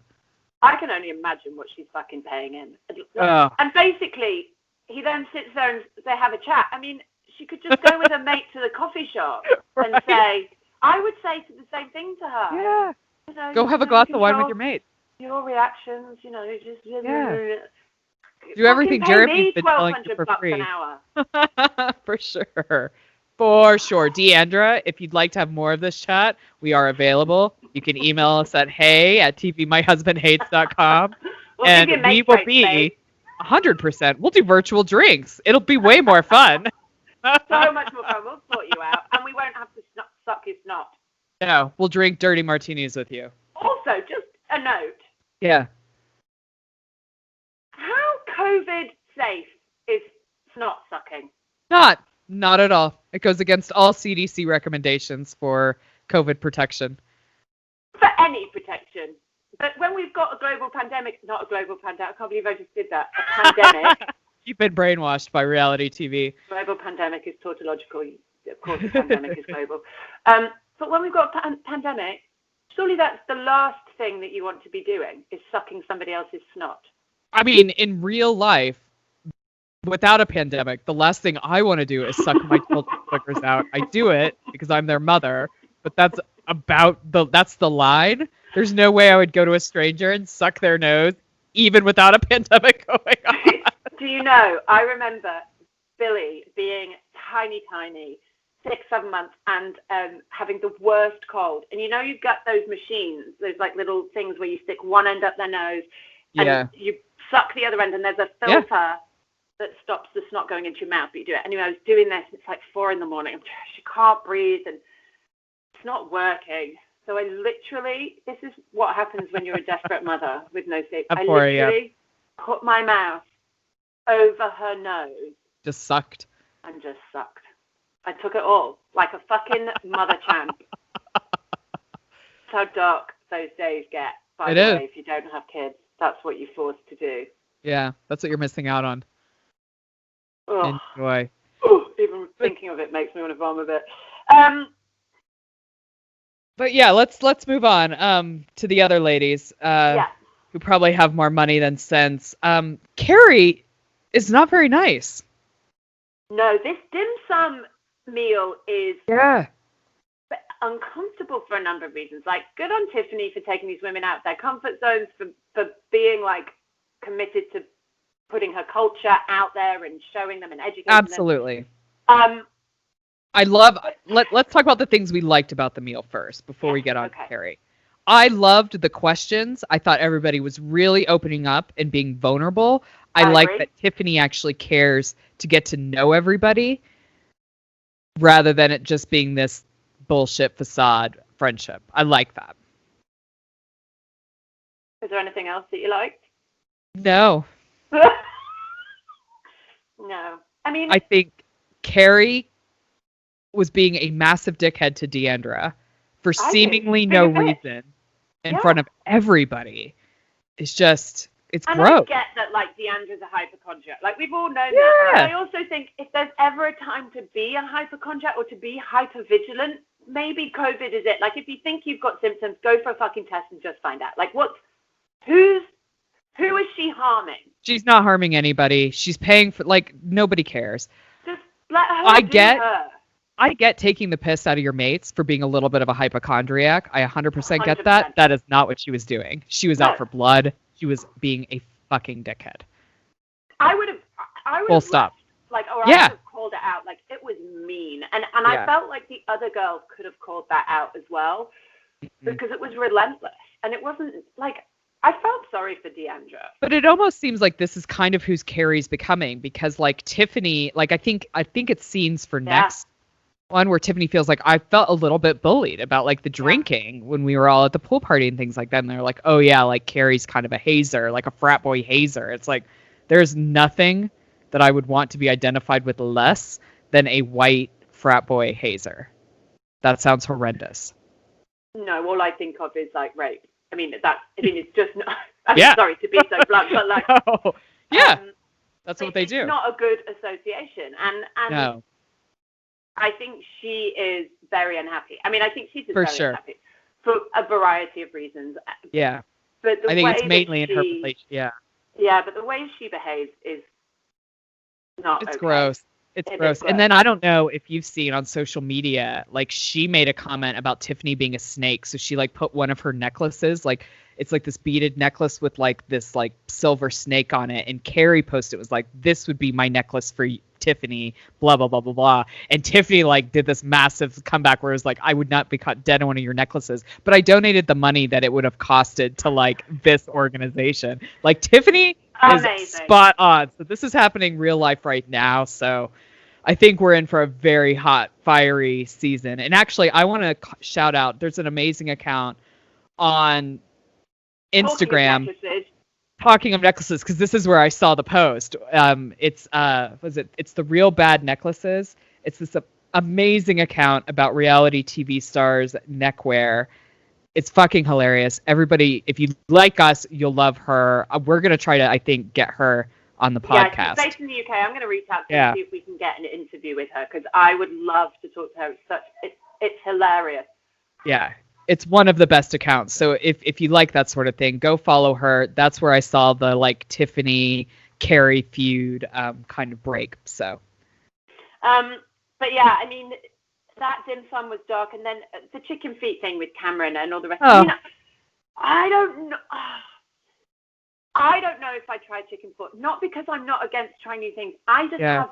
I can only imagine what she's fucking paying him. And basically, he then sits there and they have a chat. I mean, she could just go with her mate to the coffee shop and say, I would say the same thing to her. Yeah. You know, go have a glass of wine with your mate. Your reactions, you know, just do everything Jeremy's been telling you for free. An hour. For sure. For sure. Deandra, if you'd like to have more of this chat, we are available. You can email us at hey@tvmyhusbandhates.com. We'll and give you we make will breaks, be babe. 100%. We'll do virtual drinks. It'll be way more fun. So much more fun. We'll sort you out. And we won't have to suck your snot. No, we'll drink dirty martinis with you. Also, just a note. Yeah. How COVID safe is snot sucking? Not at all. It goes against all CDC recommendations for COVID protection. For any protection. But when we've got a global pandemic, not a global pandemic, I can't believe I just did that. A pandemic. You've been brainwashed by reality TV. Global pandemic is tautological. Of course, the pandemic is global. But when we've got a pandemic, surely that's the last thing that you want to be doing, is sucking somebody else's snot. I mean, in real life, without a pandemic, the last thing I want to do is suck my children's clickers out. I do it because I'm their mother, but that's the line. There's no way I would go to a stranger and suck their nose, even without a pandemic going on. Do you know, I remember Billy being tiny, 6-7 months, and having the worst cold. And you know, you've got those machines, those like little things where you stick one end up their nose, and you suck the other end, and there's a filter that stops the snot going into your mouth, but you do it. Anyway, I was doing this, and it's like 4 a.m. She can't breathe, and it's not working. So I literally, this is what happens when you're a desperate mother with no sleep. I literally put my mouth over her nose. Just sucked. And just sucked. I took it all, like a fucking mother champ. That's how dark those days get, by the way, if you don't have kids. That's what you're forced to do. Yeah, that's what you're missing out on. Ugh. Enjoy. Oh, even thinking of it makes me want to vomit a bit. But yeah, let's move on to the other ladies who probably have more money than sense. Carrie is not very nice. No, this dim sum meal is uncomfortable for a number of reasons. Like, good on Tiffany for taking these women out of their comfort zones, for being like committed to putting her culture out there and showing them and educating them. Absolutely. Let's talk about the things we liked about the meal first before we get on to Carrie. I loved the questions. I thought everybody was really opening up and being vulnerable. I like that Tiffany actually cares to get to know everybody rather than it just being this bullshit facade friendship. I like that. Is there anything else that you liked? No. No. I mean, I think Carrie was being a massive dickhead to Deandra for seemingly no reason in front of everybody. It's just, it's gross. And I get that, like, Deandra's a hypochondriac. Like, we've all known that. But I also think if there's ever a time to be a hypochondriac or to be hypervigilant, maybe COVID is it. Like, if you think you've got symptoms, go for a fucking test and just find out. Like, who is she harming? She's not harming anybody. She's paying for, like, nobody cares. Just let her do her. I get taking the piss out of your mates for being a little bit of a hypochondriac. I 100% get that. That is not what she was doing. She was out for blood. She was being a fucking dickhead. I would have full stop. Like, or I would have called it out. Like, it was mean. And I felt like the other girls could have called that out as well, because it was relentless. And it wasn't, like, I felt sorry for Deandra. But it almost seems like this is kind of who's Carrie's becoming, because, like, Tiffany, like, I think it's scenes for next one where Tiffany feels like I felt a little bit bullied about, like, the drinking when we were all at the pool party and things like that. And they're like, oh yeah, like, Carrie's kind of a hazer, like a frat boy hazer. It's like, there's nothing that I would want to be identified with less than a white frat boy hazer. That sounds horrendous. No, all I think of is, like, rape. It's just not, sorry to be so blunt, but, like, that's what they do. It's not a good association. And no. I think she is very unhappy. I mean, I think she's very unhappy for a variety of reasons. Yeah. But I think it's mainly in her relation. Yeah. Yeah, but the way she behaves is not It's gross. It's gross. And then I don't know if you've seen on social media, like, she made a comment about Tiffany being a snake. So she, like, put one of her necklaces, like, it's like this beaded necklace with, like, this, like, silver snake on it. And Carrie posted, it was like, this would be my necklace for Tiffany, blah, blah, blah, blah, blah. And Tiffany, like, did this massive comeback where it was like, I would not be caught dead on one of your necklaces, but I donated the money that it would have costed to, like, this organization. Like, Tiffany is spot on. So this is happening real life right now. So I think we're in for a very hot, fiery season. And actually, I want to shout out, there's an amazing account on Instagram talking of necklaces, because this is where I saw the post. It's the Real Bad Necklaces. It's this amazing account about reality TV stars neckwear. It's fucking hilarious. Everybody, if you like us, you'll love her. We're gonna try to, I think, get her on the podcast. Yeah, she's based in the UK. I'm gonna reach out to her and see if we can get an interview with her, because I would love to talk to her. It's hilarious. Yeah. It's one of the best accounts. So if you like that sort of thing, go follow her. That's where I saw the like Tiffany Carrie feud kind of break. So. But yeah, I mean, that dim sum was dark, and then the chicken feet thing with Cameron and all the rest. Oh. I mean, I don't know. I don't know if I tried chicken foot. Not because I'm not against trying new things. I just have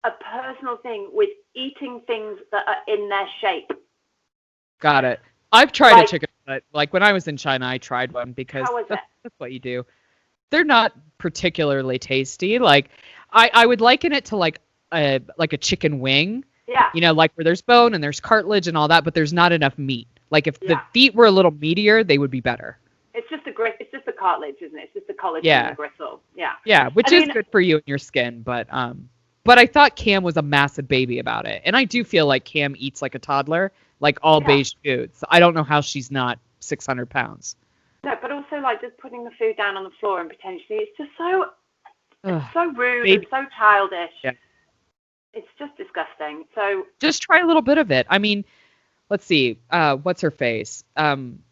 a personal thing with eating things that are in their shape. Got it. I've tried a chicken foot. Like when I was in China, I tried one because that's what you do. They're not particularly tasty. Like I would liken it to like a chicken wing. Yeah. You know, like where there's bone and there's cartilage and all that, but there's not enough meat. Like if the feet were a little meatier, they would be better. It's just the cartilage, isn't it? It's just the collagen and the gristle. Yeah. Yeah, which is good for you and your skin, but I thought Cam was a massive baby about it. And I do feel like Cam eats like a toddler, like all beige foods. I don't know how she's not 600 pounds. No, but also like just putting the food down on the floor and potentially it's just so rude and so childish. Yeah. It's just disgusting. So just try a little bit of it. I mean, let's see. What's her face?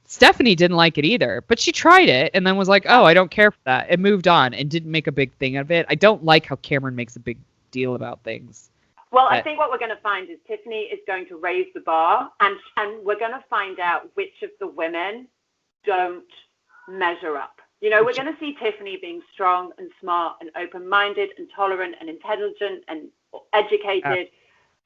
Stephanie didn't like it either, but she tried it and then was like, oh, I don't care for that. It moved on and didn't make a big thing of it. I don't like how Cameron makes a big deal about things. Well, I think what we're going to find is Tiffany is going to raise the bar, and we're going to find out which of the women don't measure up. You know, we're going to see Tiffany being strong and smart and open-minded and tolerant and intelligent and educated,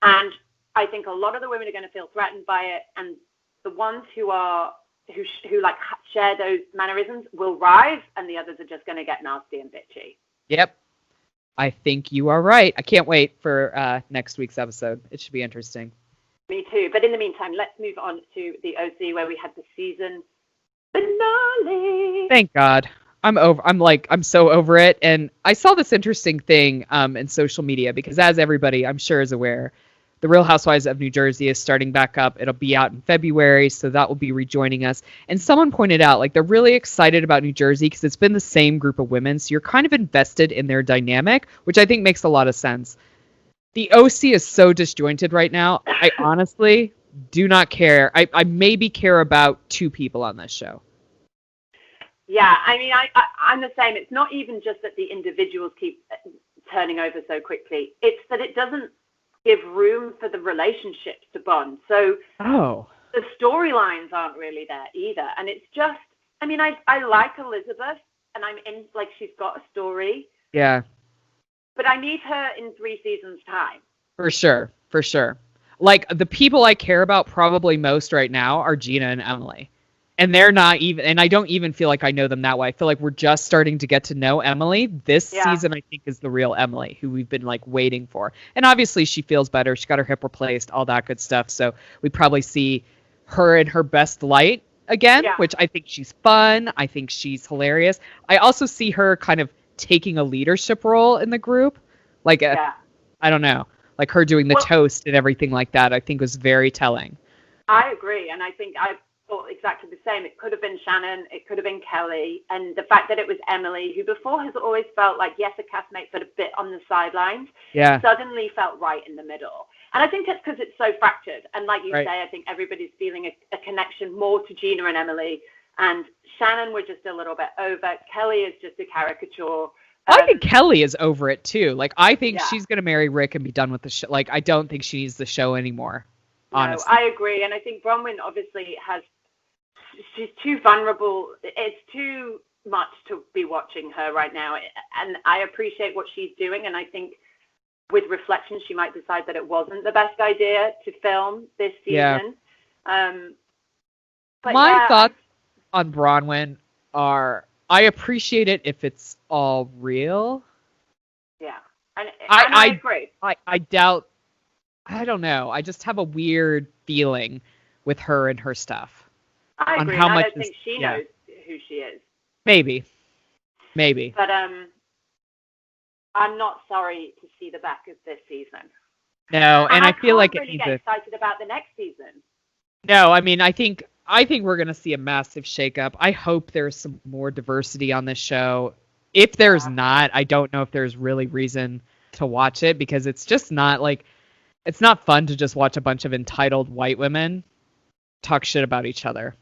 and I think a lot of the women are going to feel threatened by it, and the ones who like share those mannerisms will rise, and the others are just going to get nasty and bitchy. Yep. I think you are right. I can't wait for next week's episode. It should be interesting. Me too. But in the meantime, let's move on to the OC where we had the season finale. Thank God. I'm so over it. And I saw this interesting thing in social media because as everybody I'm sure is aware, The Real Housewives of New Jersey is starting back up. It'll be out in February, so that will be rejoining us. And someone pointed out, like, they're really excited about New Jersey because it's been the same group of women, so you're kind of invested in their dynamic, which I think makes a lot of sense. The OC is so disjointed right now. I honestly do not care. I maybe care about two people on this show. Yeah, I mean, I'm the same. It's not even just that the individuals keep turning over so quickly. It's that it doesn't give room for the relationships to bond. So the storylines aren't really there either. And it's just, I mean, I like Elizabeth and I'm in, like, she's got a story. Yeah. But I need her in 3 seasons' time. For sure. Like, the people I care about probably most right now are Gina and Emily. And they're not even, and I don't even feel like I know them that way. I feel like we're just starting to get to know Emily. This season, I think, is the real Emily, who we've been, like, waiting for. And obviously, she feels better. She got her hip replaced, all that good stuff. So we probably see her in her best light again, which I think she's fun. I think she's hilarious. I also see her kind of taking a leadership role in the group. Like, I don't know, like her doing the toast and everything like that, I think was very telling. I agree. And I think I thought exactly the same. It could have been Shannon. It could have been Kelly. And the fact that it was Emily, who before has always felt like, yes, a castmate, but a bit on the sidelines, suddenly felt right in the middle. And I think it's because it's so fractured. And like you say, I think everybody's feeling a connection more to Gina and Emily. And Shannon we're just a little bit over. Kelly is just a caricature. I think Kelly is over it too. Like, I think she's going to marry Rick and be done with the show. Like, I don't think she needs the show anymore. Honestly. No, I agree. And I think Bronwyn obviously she's too vulnerable. It's too much to be watching her right now. And I appreciate what she's doing. And I think with reflection, she might decide that it wasn't the best idea to film this season. But my thoughts on Bronwyn are, I appreciate it if it's all real. Yeah, and I agree. I doubt. I don't know. I just have a weird feeling with her and her stuff. I agree. On how much I don't think she knows who she is. Maybe. But I'm not sorry to see the back of this season. No, and I feel like I really get excited about the next season. No, I mean, I think we're going to see a massive shakeup. I hope there's some more diversity on this show. If there's not, I don't know if there's really reason to watch it, because it's just not like, it's not fun to just watch a bunch of entitled white women talk shit about each other.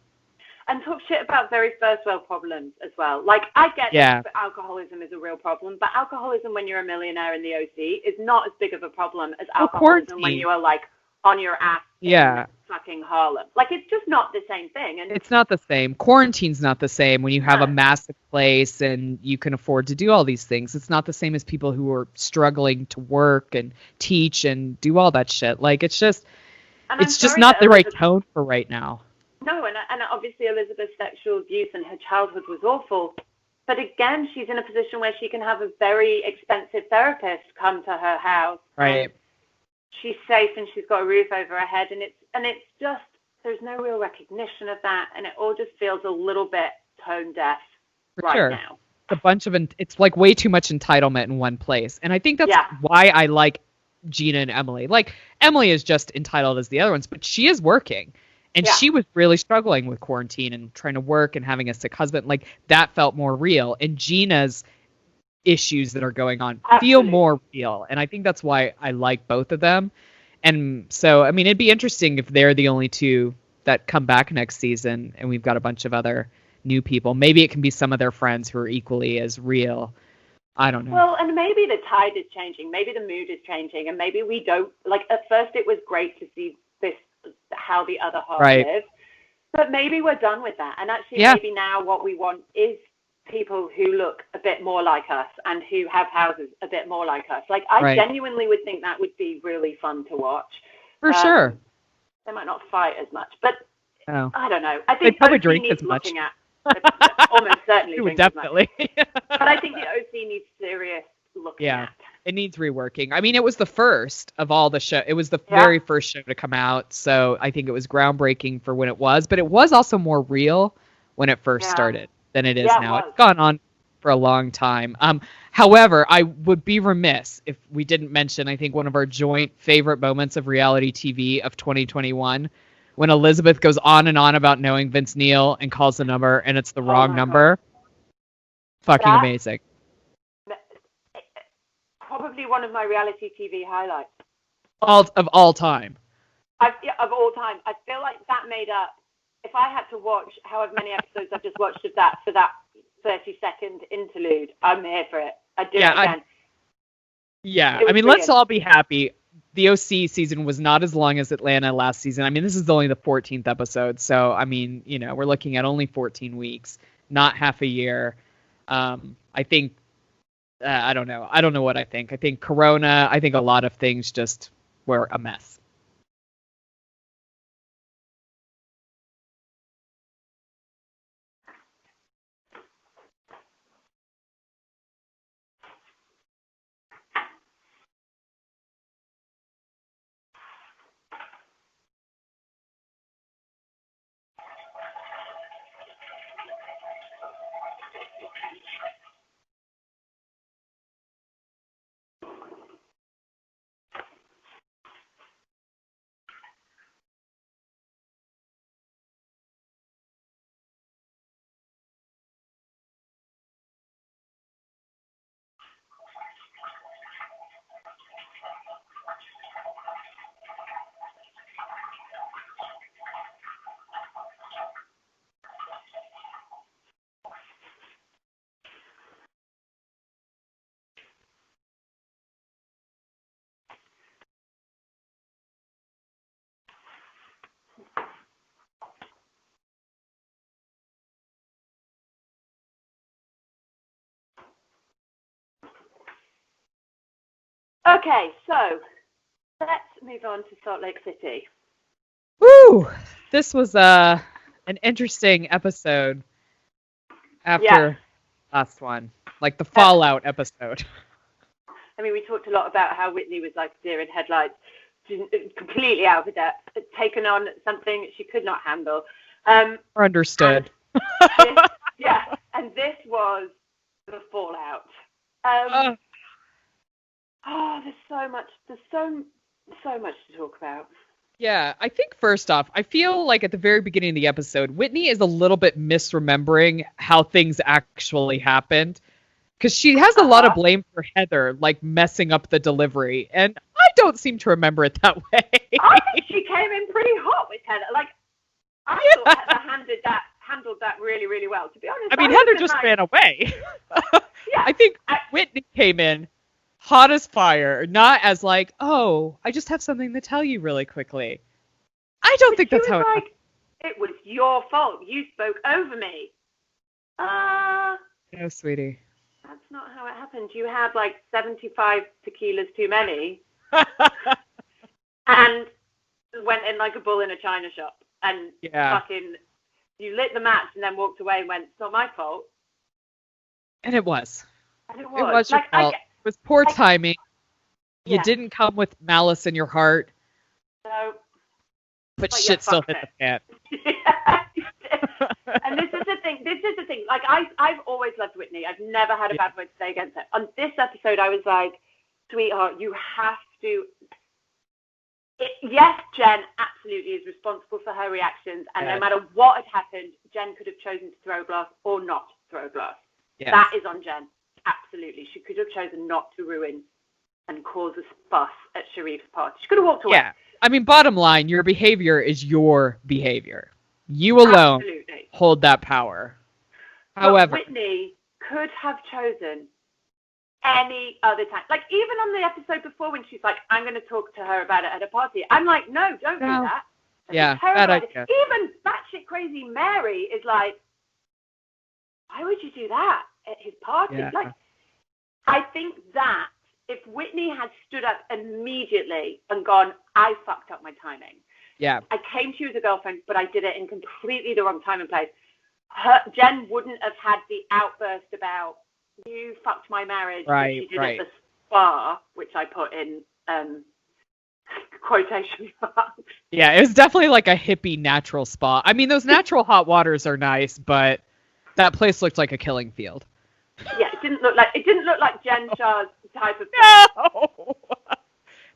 And talk shit about very first world problems as well. Like, I get that alcoholism is a real problem, but alcoholism when you're a millionaire in the OC is not as big of a problem as alcoholism when you are, like, on your ass in fucking Harlem. Like, it's just not the same thing. And it's not the same. Quarantine's not the same when you have a massive place and you can afford to do all these things. It's not the same as people who are struggling to work and teach and do all that shit. Like, it's just not the right tone for right now. No, and obviously Elizabeth's sexual abuse and her childhood was awful. But again, she's in a position where she can have a very expensive therapist come to her house. Right. She's safe and she's got a roof over her head, and it's just, there's no real recognition of that, and it all just feels a little bit tone deaf now. A bunch of it's like way too much entitlement in one place, and I think that's why I like Gina and Emily. Like, Emily is just entitled as the other ones, but she is working, and she was really struggling with quarantine and trying to work and having a sick husband. Like, that felt more real, and Gina's issues that are going on feel more real, and I think that's why I like both of them. And so, I mean, it'd be interesting if they're the only two that come back next season and we've got a bunch of other new people. Maybe it can be some of their friends who are equally as real. I don't know. Well, and maybe the tide is changing, maybe the mood is changing, and maybe we don't, like, at first it was great to see this, how the other half live, but maybe we're done with that, and actually maybe now what we want is people who look a bit more like us and who have houses a bit more like us. Like, I genuinely would think that would be really fun to watch. For sure. They might not fight as much, but I don't know. I think they probably OC drink needs as much. looking at. Almost certainly would definitely. But I think the OC needs serious looking at. It needs reworking. I mean, it was the first of all the show. It was the very first show to come out, so I think it was groundbreaking for when it was, but it was also more real when it first started than it is now. It's gone on for a long time. However, I would be remiss if we didn't mention, I think, one of our joint favorite moments of reality TV of 2021, when Elizabeth goes on and on about knowing Vince Neil and calls the number and it's the wrong number. Fucking amazing. Probably one of my reality TV highlights. Of all time. Of all time. I feel like that made up, if I had to watch however many episodes I've just watched of that for that 30-second interlude, I'm here for it. I'd do it again. I mean, let's all be happy. The OC season was not as long as Atlanta last season. I mean, this is only the 14th episode. So, I mean, you know, we're looking at only 14 weeks, not half a year. I think, I don't know. I don't know what I think. I think Corona, I think a lot of things just were a mess. Okay, so let's move on to Salt Lake City. Woo! This was an interesting episode after last one, like the Fallout episode. I mean, we talked a lot about how Whitney was like deer in headlights, completely out of her depth, taken on something she could not handle. Understood. And this was the fallout. There's so much to talk about. Yeah, I think first off, I feel like at the very beginning of the episode, Whitney is a little bit misremembering how things actually happened. Because she has a lot of blame for Heather, like messing up the delivery. And I don't seem to remember it that way. I think she came in pretty hot with Heather. Like, I thought Heather handled that really, really well, to be honest. I mean, Heather just ran away. I think Whitney came in hot as fire, not as like, oh, I just have something to tell you really quickly. I don't think that's how it happened. It was your fault. You spoke over me. No, sweetie. That's not how it happened. You had like 75 tequilas too many and went in like a bull in a china shop and fucking, you lit the match and then walked away and went, it's not my fault. And it was. It was your fault. It was poor timing. You didn't come with malice in your heart. No. But shit still hit the fan. And this is the thing. Like, I've always loved Whitney. I've never had a bad word to say against her. On this episode, I was like, sweetheart, you have to... Yes, Jen absolutely is responsible for her reactions. And no matter what had happened, Jen could have chosen to throw a glass or not throw a glass. Yes. That is on Jen. Absolutely. She could have chosen not to ruin and cause a fuss at Sharif's party. She could have walked away. Yeah. I mean, bottom line, your behavior is your behavior. You alone hold that power. However, Whitney could have chosen any other time. Like, even on the episode before when she's like, I'm going to talk to her about it at a party. I'm like, no, don't do that. That's bad idea. Even batshit crazy Mary is like, why would you do that at his party? Yeah. Like, I think that if Whitney had stood up immediately and gone, I fucked up my timing. Yeah. I came to you as a girlfriend, but I did it in completely the wrong time and place. Jen wouldn't have had the outburst about, you fucked my marriage. Right, she did at the spa, which I put in quotation marks. Yeah, it was definitely like a hippie natural spa. I mean, those natural hot waters are nice, but that place looked like a killing field. Yeah, it didn't look like Jen Shah's type of place. No!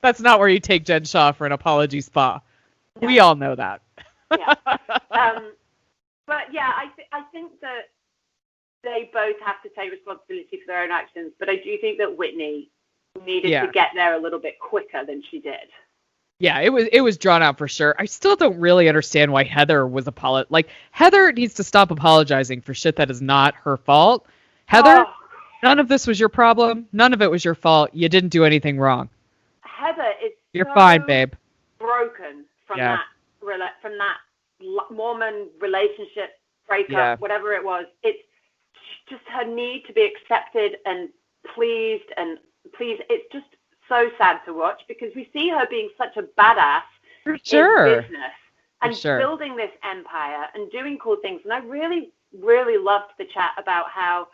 That's not where you take Jen Shah for an apology spa. No. We all know that. Yeah. But yeah, I think that they both have to take responsibility for their own actions, but I do think that Whitney needed to get there a little bit quicker than she did. Yeah, it was drawn out for sure. I still don't really understand why Heather was like, Heather needs to stop apologizing for shit that is not her fault. Heather, none of this was your problem. None of it was your fault. You didn't do anything wrong. Heather is You're fine, babe. Broken from that Mormon relationship breakup, whatever it was. It's just her need to be accepted and pleased. It's just so sad to watch because we see her being such a badass in business and building this empire and doing cool things. And I really, really loved the chat about how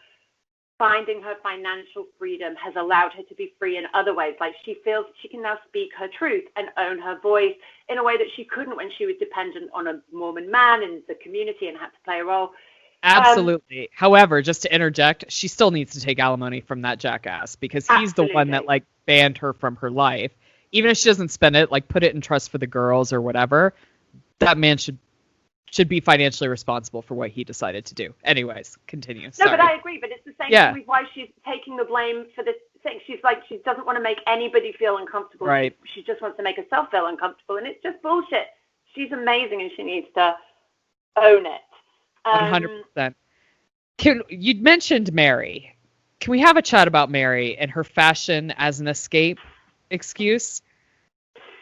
finding her financial freedom has allowed her to be free in other ways. Like, she feels she can now speak her truth and own her voice in a way that she couldn't when she was dependent on a Mormon man in the community and had to play a role. Absolutely. However, just to interject, she still needs to take alimony from that jackass because he's the one that like banned her from her life. Even if she doesn't spend it, like put it in trust for the girls or whatever, that man should be financially responsible for what he decided to do. Anyways, continue. Sorry. No, but I agree. But it's the same thing with why she's taking the blame for this thing. She's like, she doesn't want to make anybody feel uncomfortable. Right. She just wants to make herself feel uncomfortable. And it's just bullshit. She's amazing and she needs to own it. 100%. You mentioned Mary. Can we have a chat about Mary and her fashion as an escape excuse?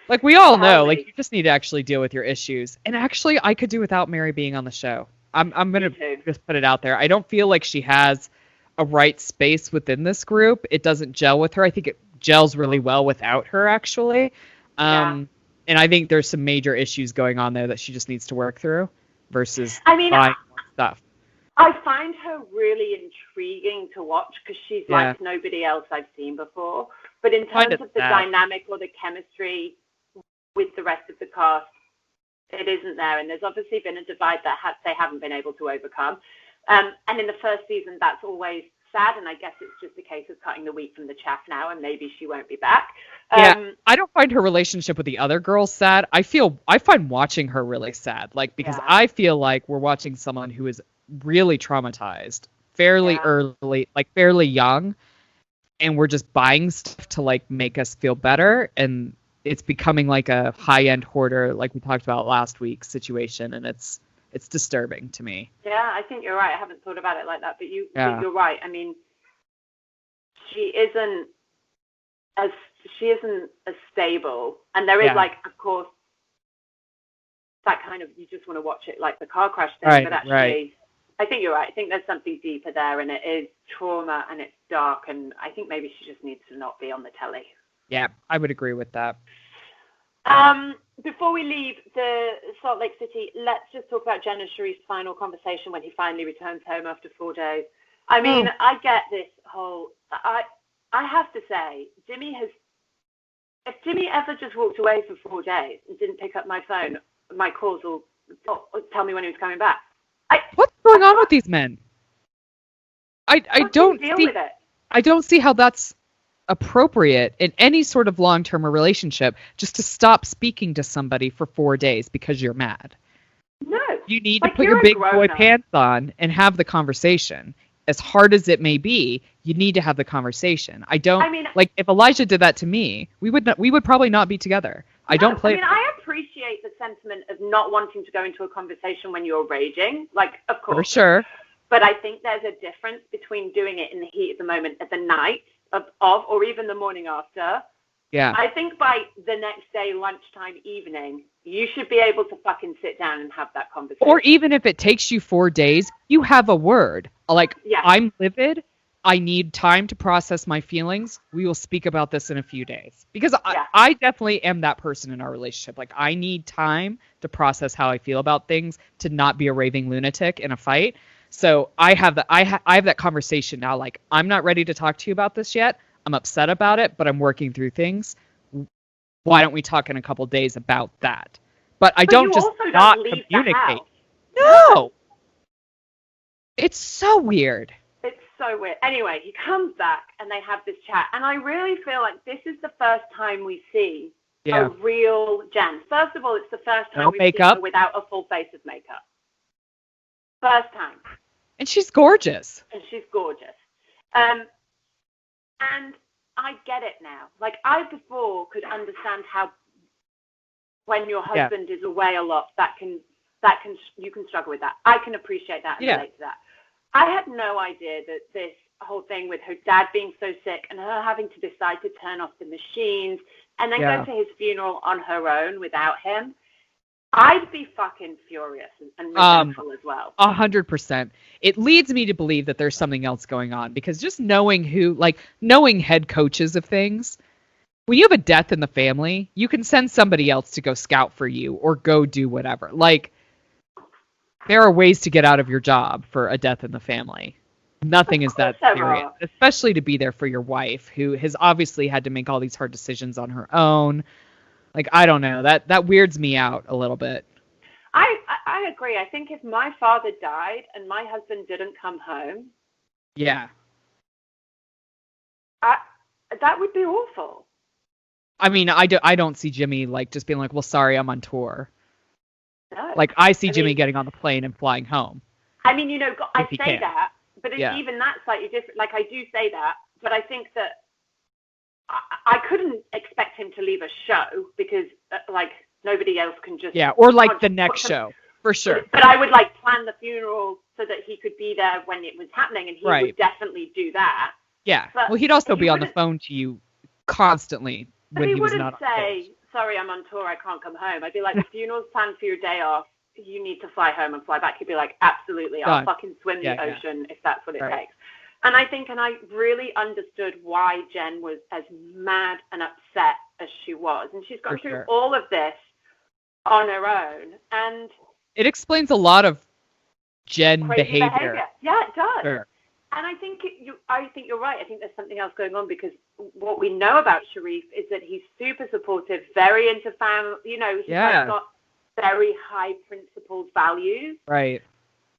Like, we all know, like, you just need to actually deal with your issues. And actually, I could do without Mary being on the show. I'm going to just put it out there. I don't feel like she has a right space within this group. It doesn't gel with her. I think it gels really well without her, actually. And I think there's some major issues going on there that she just needs to work through versus buying more stuff. I find her really intriguing to watch because she's like nobody else I've seen before. But in terms of the dynamic or the chemistry with the rest of the cast, it isn't there. And there's obviously been a divide that they haven't been able to overcome. And in the first season, that's always sad. And I guess it's just a case of cutting the wheat from the chaff now, and maybe she won't be back. I don't find her relationship with the other girls sad. I find watching her really sad, like, because I feel like we're watching someone who is really traumatized fairly early, like fairly young, and we're just buying stuff to like make us feel better, and it's becoming like a high-end hoarder, like we talked about last week's situation, and it's disturbing to me. Yeah, I think you're right. I haven't thought about it like that, but you're right. I mean, she isn't as stable, and there is like, of course, that kind of, you just want to watch it like the car crash thing, but actually, I think you're right. I think there's something deeper there, and it is trauma, and it's dark, and I think maybe she just needs to not be on the telly. Yeah, I would agree with that. Before we leave the Salt Lake City, let's just talk about Jen and Cherie's final conversation when he finally returns home after 4 days. I mean, I get this whole... I have to say, if Jimmy ever just walked away for 4 days and didn't pick up my phone, my calls will tell me when he was coming back. What's going on with these men? I don't deal with it. I don't see how that's appropriate in any sort of long-term relationship, just to stop speaking to somebody for 4 days because you're mad. No. You need to put your big boy pants on and have the conversation. As hard as it may be, you need to have the conversation. Like, if Elijah did that to me, we would probably not be together. I appreciate the sentiment of not wanting to go into a conversation when you're raging, like, of course. For sure. But I think there's a difference between doing it in the heat of the moment at the night of or even the morning after. Yeah. I think by the next day, lunchtime, evening, you should be able to fucking sit down and have that conversation. Or even if it takes you 4 days, you have a word. Like, I'm livid. I need time to process my feelings. We will speak about this in a few days. Because I definitely am that person in our relationship. Like, I need time to process how I feel about things, to not be a raving lunatic in a fight. So I have that conversation now. Like, I'm not ready to talk to you about this yet. I'm upset about it, but I'm working through things. Why don't we talk in a couple days about that? But I don't just not communicate. No. It's so weird. It's so weird. Anyway, he comes back and they have this chat. And I really feel like this is the first time we see a real Jen. First of all, it's the first time we've seen her without a full face of makeup. First time. And she's gorgeous. And I get it now. Like, I before could understand how when your husband is away a lot, you can struggle with that. I can appreciate that and relate to that. I had no idea that this whole thing with her dad being so sick and her having to decide to turn off the machines and then go to his funeral on her own without him, I'd be fucking furious and resentful as well. 100%. It leads me to believe that there's something else going on, because just knowing head coaches of things, when you have a death in the family, you can send somebody else to go scout for you or go do whatever. Like, there are ways to get out of your job for a death in the family. Nothing is that serious, especially to be there for your wife, who has obviously had to make all these hard decisions on her own. Like, I don't know. That weirds me out a little bit. I agree. I think if my father died and my husband didn't come home, that would be awful. I mean, I don't see Jimmy like just being like, well, sorry, I'm on tour. No. Like, I see Jimmy getting on the plane and flying home. I mean, I say that, but even that's slightly different. Like, I do say that, but I think that I couldn't expect him to leave a show because, like, nobody else can just... Yeah, or, like, the next show, for sure. But I would, like, plan the funeral so that he could be there when it was happening, and he would definitely do that. Yeah, well, he'd also be on the phone to you constantly when he was not on stage. But he wouldn't say, sorry, I'm on tour, I can't come home. I'd be like, the funeral's planned for your day off. You need to fly home and fly back. He'd be like, absolutely, I'll fucking swim the ocean if that's what it takes. And I really understood why Jen was as mad and upset as she was. And she's gone through all of this on her own. And it explains a lot of Jen behavior. Yeah, it does. Sure. And I think you're right. I think there's something else going on, because what we know about Sharif is that he's super supportive, very into family. You know, he's got very high principled values. Right.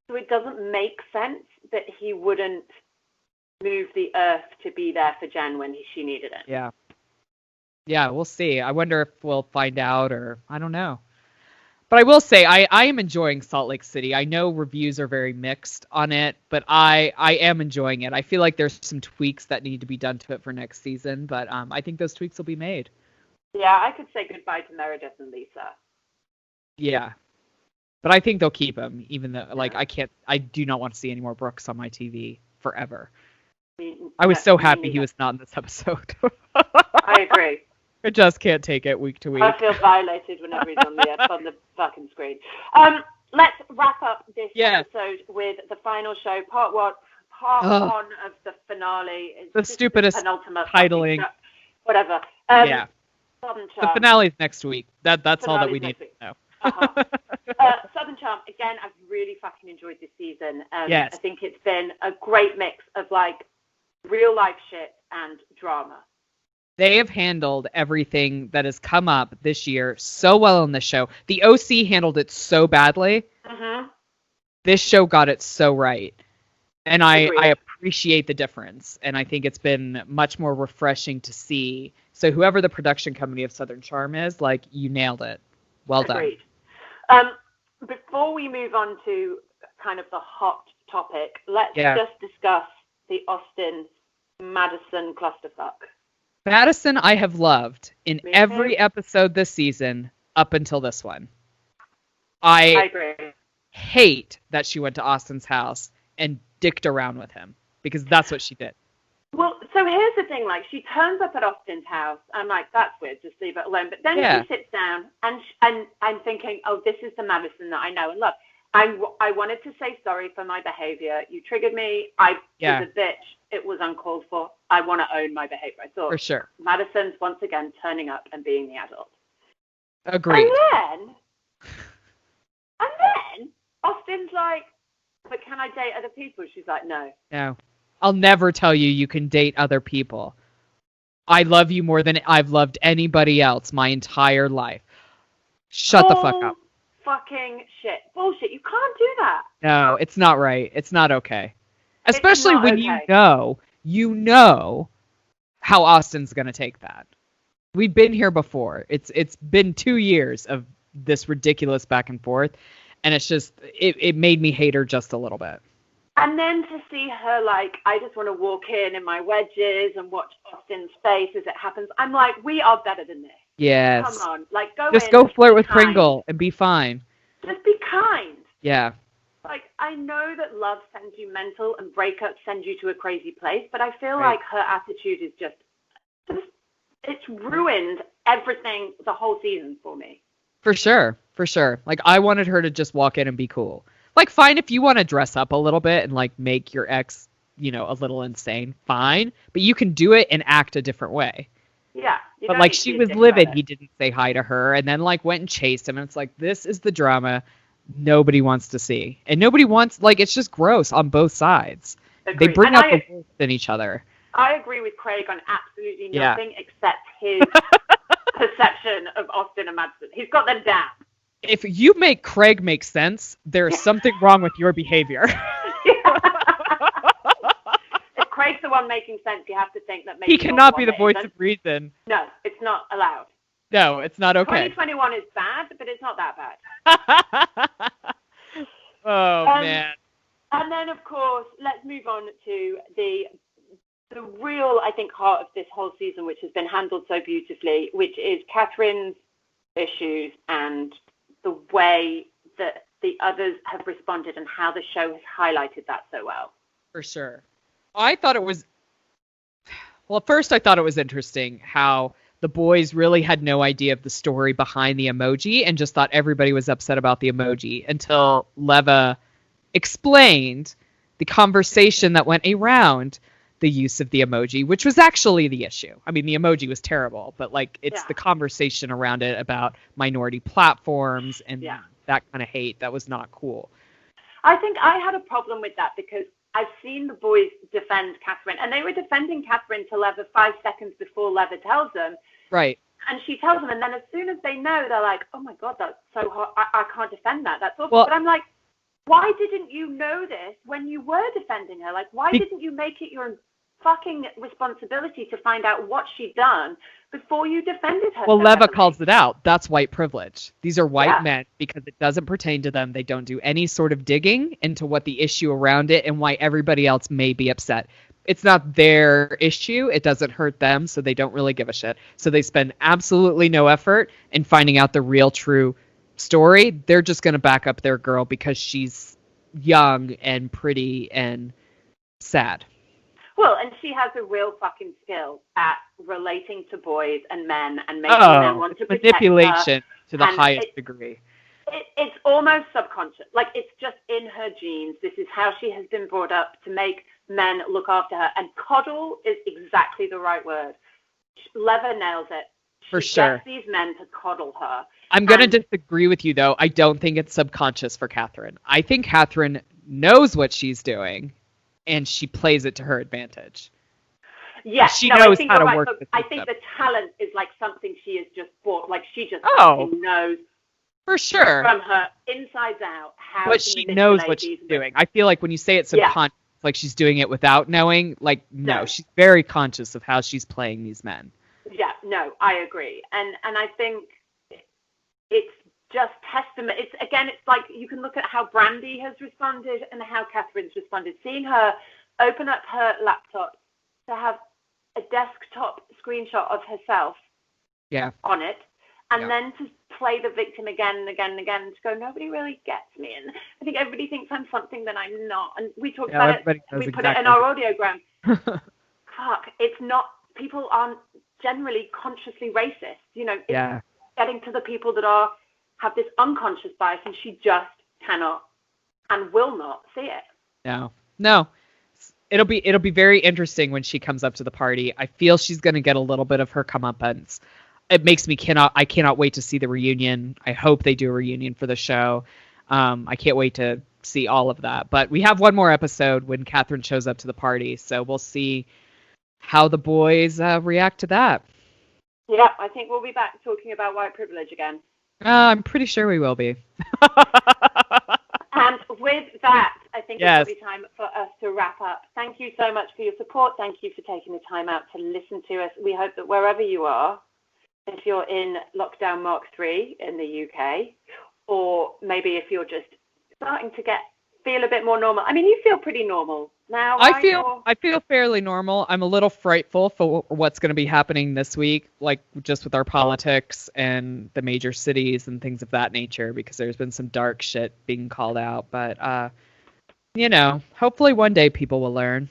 So it doesn't make sense that he wouldn't move the earth to be there for Jen when she needed it. Yeah. Yeah, we'll see. I wonder if we'll find out, or I don't know. But I will say, I am enjoying Salt Lake City. I know reviews are very mixed on it, but I am enjoying it. I feel like there's some tweaks that need to be done to it for next season, but I think those tweaks will be made. Yeah, I could say goodbye to Meredith and Lisa. Yeah. But I think they'll keep him, even though, like, I do not want to see any more Brooks on my TV forever. I was so happy he was not in this episode. I agree. I just can't take it week to week. I feel violated whenever he's on the fucking screen. Let's wrap up this episode with the final show, part one of the finale. It's the stupidest titling. Whatever. Yeah. The finale's next week. That's all that we need to know. Southern Charm, again, I've really fucking enjoyed this season. Yes. I think it's been a great mix of, like, real life shit and drama. They have handled everything that has come up this year so well in the show. The OC handled it so badly. Mm-hmm. This show got it so right. And I appreciate the difference. And I think it's been much more refreshing to see. So whoever the production company of Southern Charm is, like, you nailed it. Well done. Before we move on to kind of the hot topic, let's just discuss the Austin Madison clusterfuck. Madison, I have loved in every episode this season up until this one. I agree. Hate that she went to Austin's house and dicked around with him, because that's what she did. Well, so here's the thing, like, she turns up at Austin's house. I'm like, that's weird, just leave it alone. But then she sits down and I'm thinking, oh, this is the Madison that I know and love. I wanted to say sorry for my behavior. You triggered me. I was a bitch. It was uncalled for. I want to own my behavior. I thought, for sure, Madison's once again turning up and being the adult. Agreed. And then Austin's like, but can I date other people? She's like, no. No. I'll never tell you can date other people. I love you more than I've loved anybody else my entire life. Shut the fuck up. Fucking shit. Bullshit. You can't do that. No, it's not right. It's not okay. Especially when you know how Austin's going to take that. We've been here before. It's been 2 years of this ridiculous back and forth. And it's just, it made me hate her just a little bit. And then to see her, like, I just want to walk in my wedges and watch Austin's face as it happens. I'm like, we are better than this. Yes. Come on. Like, go flirt with Pringle and be fine. Just be kind. Yeah. Like, I know that love sends you mental and breakups send you to a crazy place, but I feel like her attitude is just, it's ruined everything, the whole season for me. For sure. Like, I wanted her to just walk in and be cool. Like, fine, if you want to dress up a little bit and, like, make your ex, a little insane, fine. But you can do it and act a different way. Yeah. But, like, she was livid. He didn't say hi to her and then, like, went and chased him. And it's like, this is the drama nobody wants to see. And nobody wants, like, it's just gross on both sides. Agreed. They bring out the worst in each other. I agree with Craig on absolutely nothing except his perception of Austin and Madison. He's got them down. If you make Craig make sense, there's something wrong with your behavior. If Craig's the one making sense, you have to think that maybe he cannot be the voice of reason. No, it's not allowed. No, it's not okay. 2021 is bad, but it's not that bad. Oh, man. And then, of course, let's move on to the real, I think, heart of this whole season, which has been handled so beautifully, which is Catherine's issues and the way that the others have responded and how the show has highlighted that so well. For sure. I thought it was... Well, first I thought it was interesting how the boys really had no idea of the story behind the emoji and just thought everybody was upset about the emoji until Leva explained the conversation that went around the use of the emoji, which was actually the issue. I mean, the emoji was terrible, but like it's the conversation around it about minority platforms and that kind of hate that was not cool. I think I had a problem with that because I've seen the boys defend Catherine, and they were defending Catherine to Leather 5 seconds before Leather tells them. Right. And she tells them, and then as soon as they know, they're like, oh my God, that's so hot. I can't defend that. That's awful. Well, but I'm like, why didn't you know this when you were defending her? Like, why didn't you make it your fucking responsibility to find out what she'd done before you defended her? Well, so Leva heavily? calls it out. That's white privilege. These are white men because it doesn't pertain to them. They don't do any sort of digging into what the issue around it and why everybody else may be upset. It's not their issue. It doesn't hurt them, so they don't really give a shit. So they spend absolutely no effort in finding out the real, true story. They're just going to back up their girl because she's young and pretty and sad. Well, and she has a real fucking skill at relating to boys and men and making them want to protect manipulation her. To the highest degree. It's almost subconscious. Like, it's just in her genes. This is how she has been brought up to make men look after her. And coddle is exactly the right word. Leather nails it. For sure. Gets these men to coddle her. I'm going to disagree with you, though. I don't think it's subconscious for Catherine. I think Catherine knows what she's doing, and she plays it to her advantage. Yes, she knows how to work the system. I think the talent is like something she is just bought. Like, she just knows. For sure. From her insides out how but to she knows what she's doing. I feel like when you say it's subconscious, like she's doing it without knowing, like, no, she's very conscious of how she's playing these men. Yeah, no, I agree. And I think it's just testament. It's like you can look at how Brandy has responded and how Catherine's responded. Seeing her open up her laptop to have a desktop screenshot of herself on it, and then to play the victim again and again and again, and to go, nobody really gets me, and I think everybody thinks I'm something that I'm not. And we talked about it. We put it in our audiogram. Fuck, it's not. People aren't generally consciously racist. You know, it's getting to the people that have this unconscious bias, and she just cannot and will not see it. No. It'll be very interesting when she comes up to the party. I feel she's going to get a little bit of her comeuppance. It makes me I cannot wait to see the reunion. I hope they do a reunion for the show. I can't wait to see all of that. But we have one more episode when Catherine shows up to the party, so we'll see how the boys react to that. Yeah, I think we'll be back talking about white privilege again. I'm pretty sure we will be. And with that, I think it's probably time for us to wrap up. Thank you so much for your support. Thank you for taking the time out to listen to us. We hope that wherever you are, if you're in lockdown Mark 3 in the UK, or maybe if you're just starting to feel a bit more normal. I mean, you feel pretty normal now. I feel fairly normal. I'm a little frightful for what's going to be happening this week, like just with our politics and the major cities and things of that nature, because there's been some dark shit being called out. But, hopefully one day people will learn.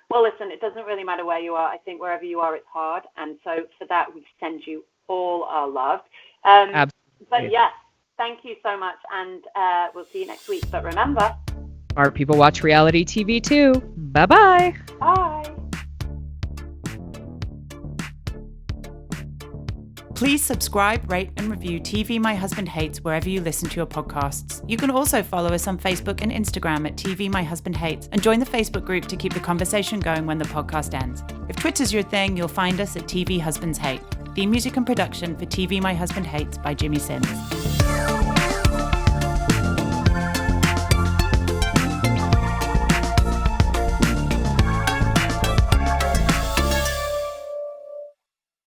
Well, listen, it doesn't really matter where you are. I think wherever you are, it's hard. And so for that, we send you all our love. Absolutely. But yes, thank you so much. And we'll see you next week. But remember, smart people watch reality TV too. Bye-bye. Bye. Please subscribe, rate, and review TV My Husband Hates wherever you listen to your podcasts. You can also follow us on Facebook and Instagram at TV My Husband Hates and join the Facebook group to keep the conversation going when the podcast ends. If Twitter's your thing, you'll find us at TV Husbands Hate. Theme music and production for TV My Husband Hates by Jimmy Sims.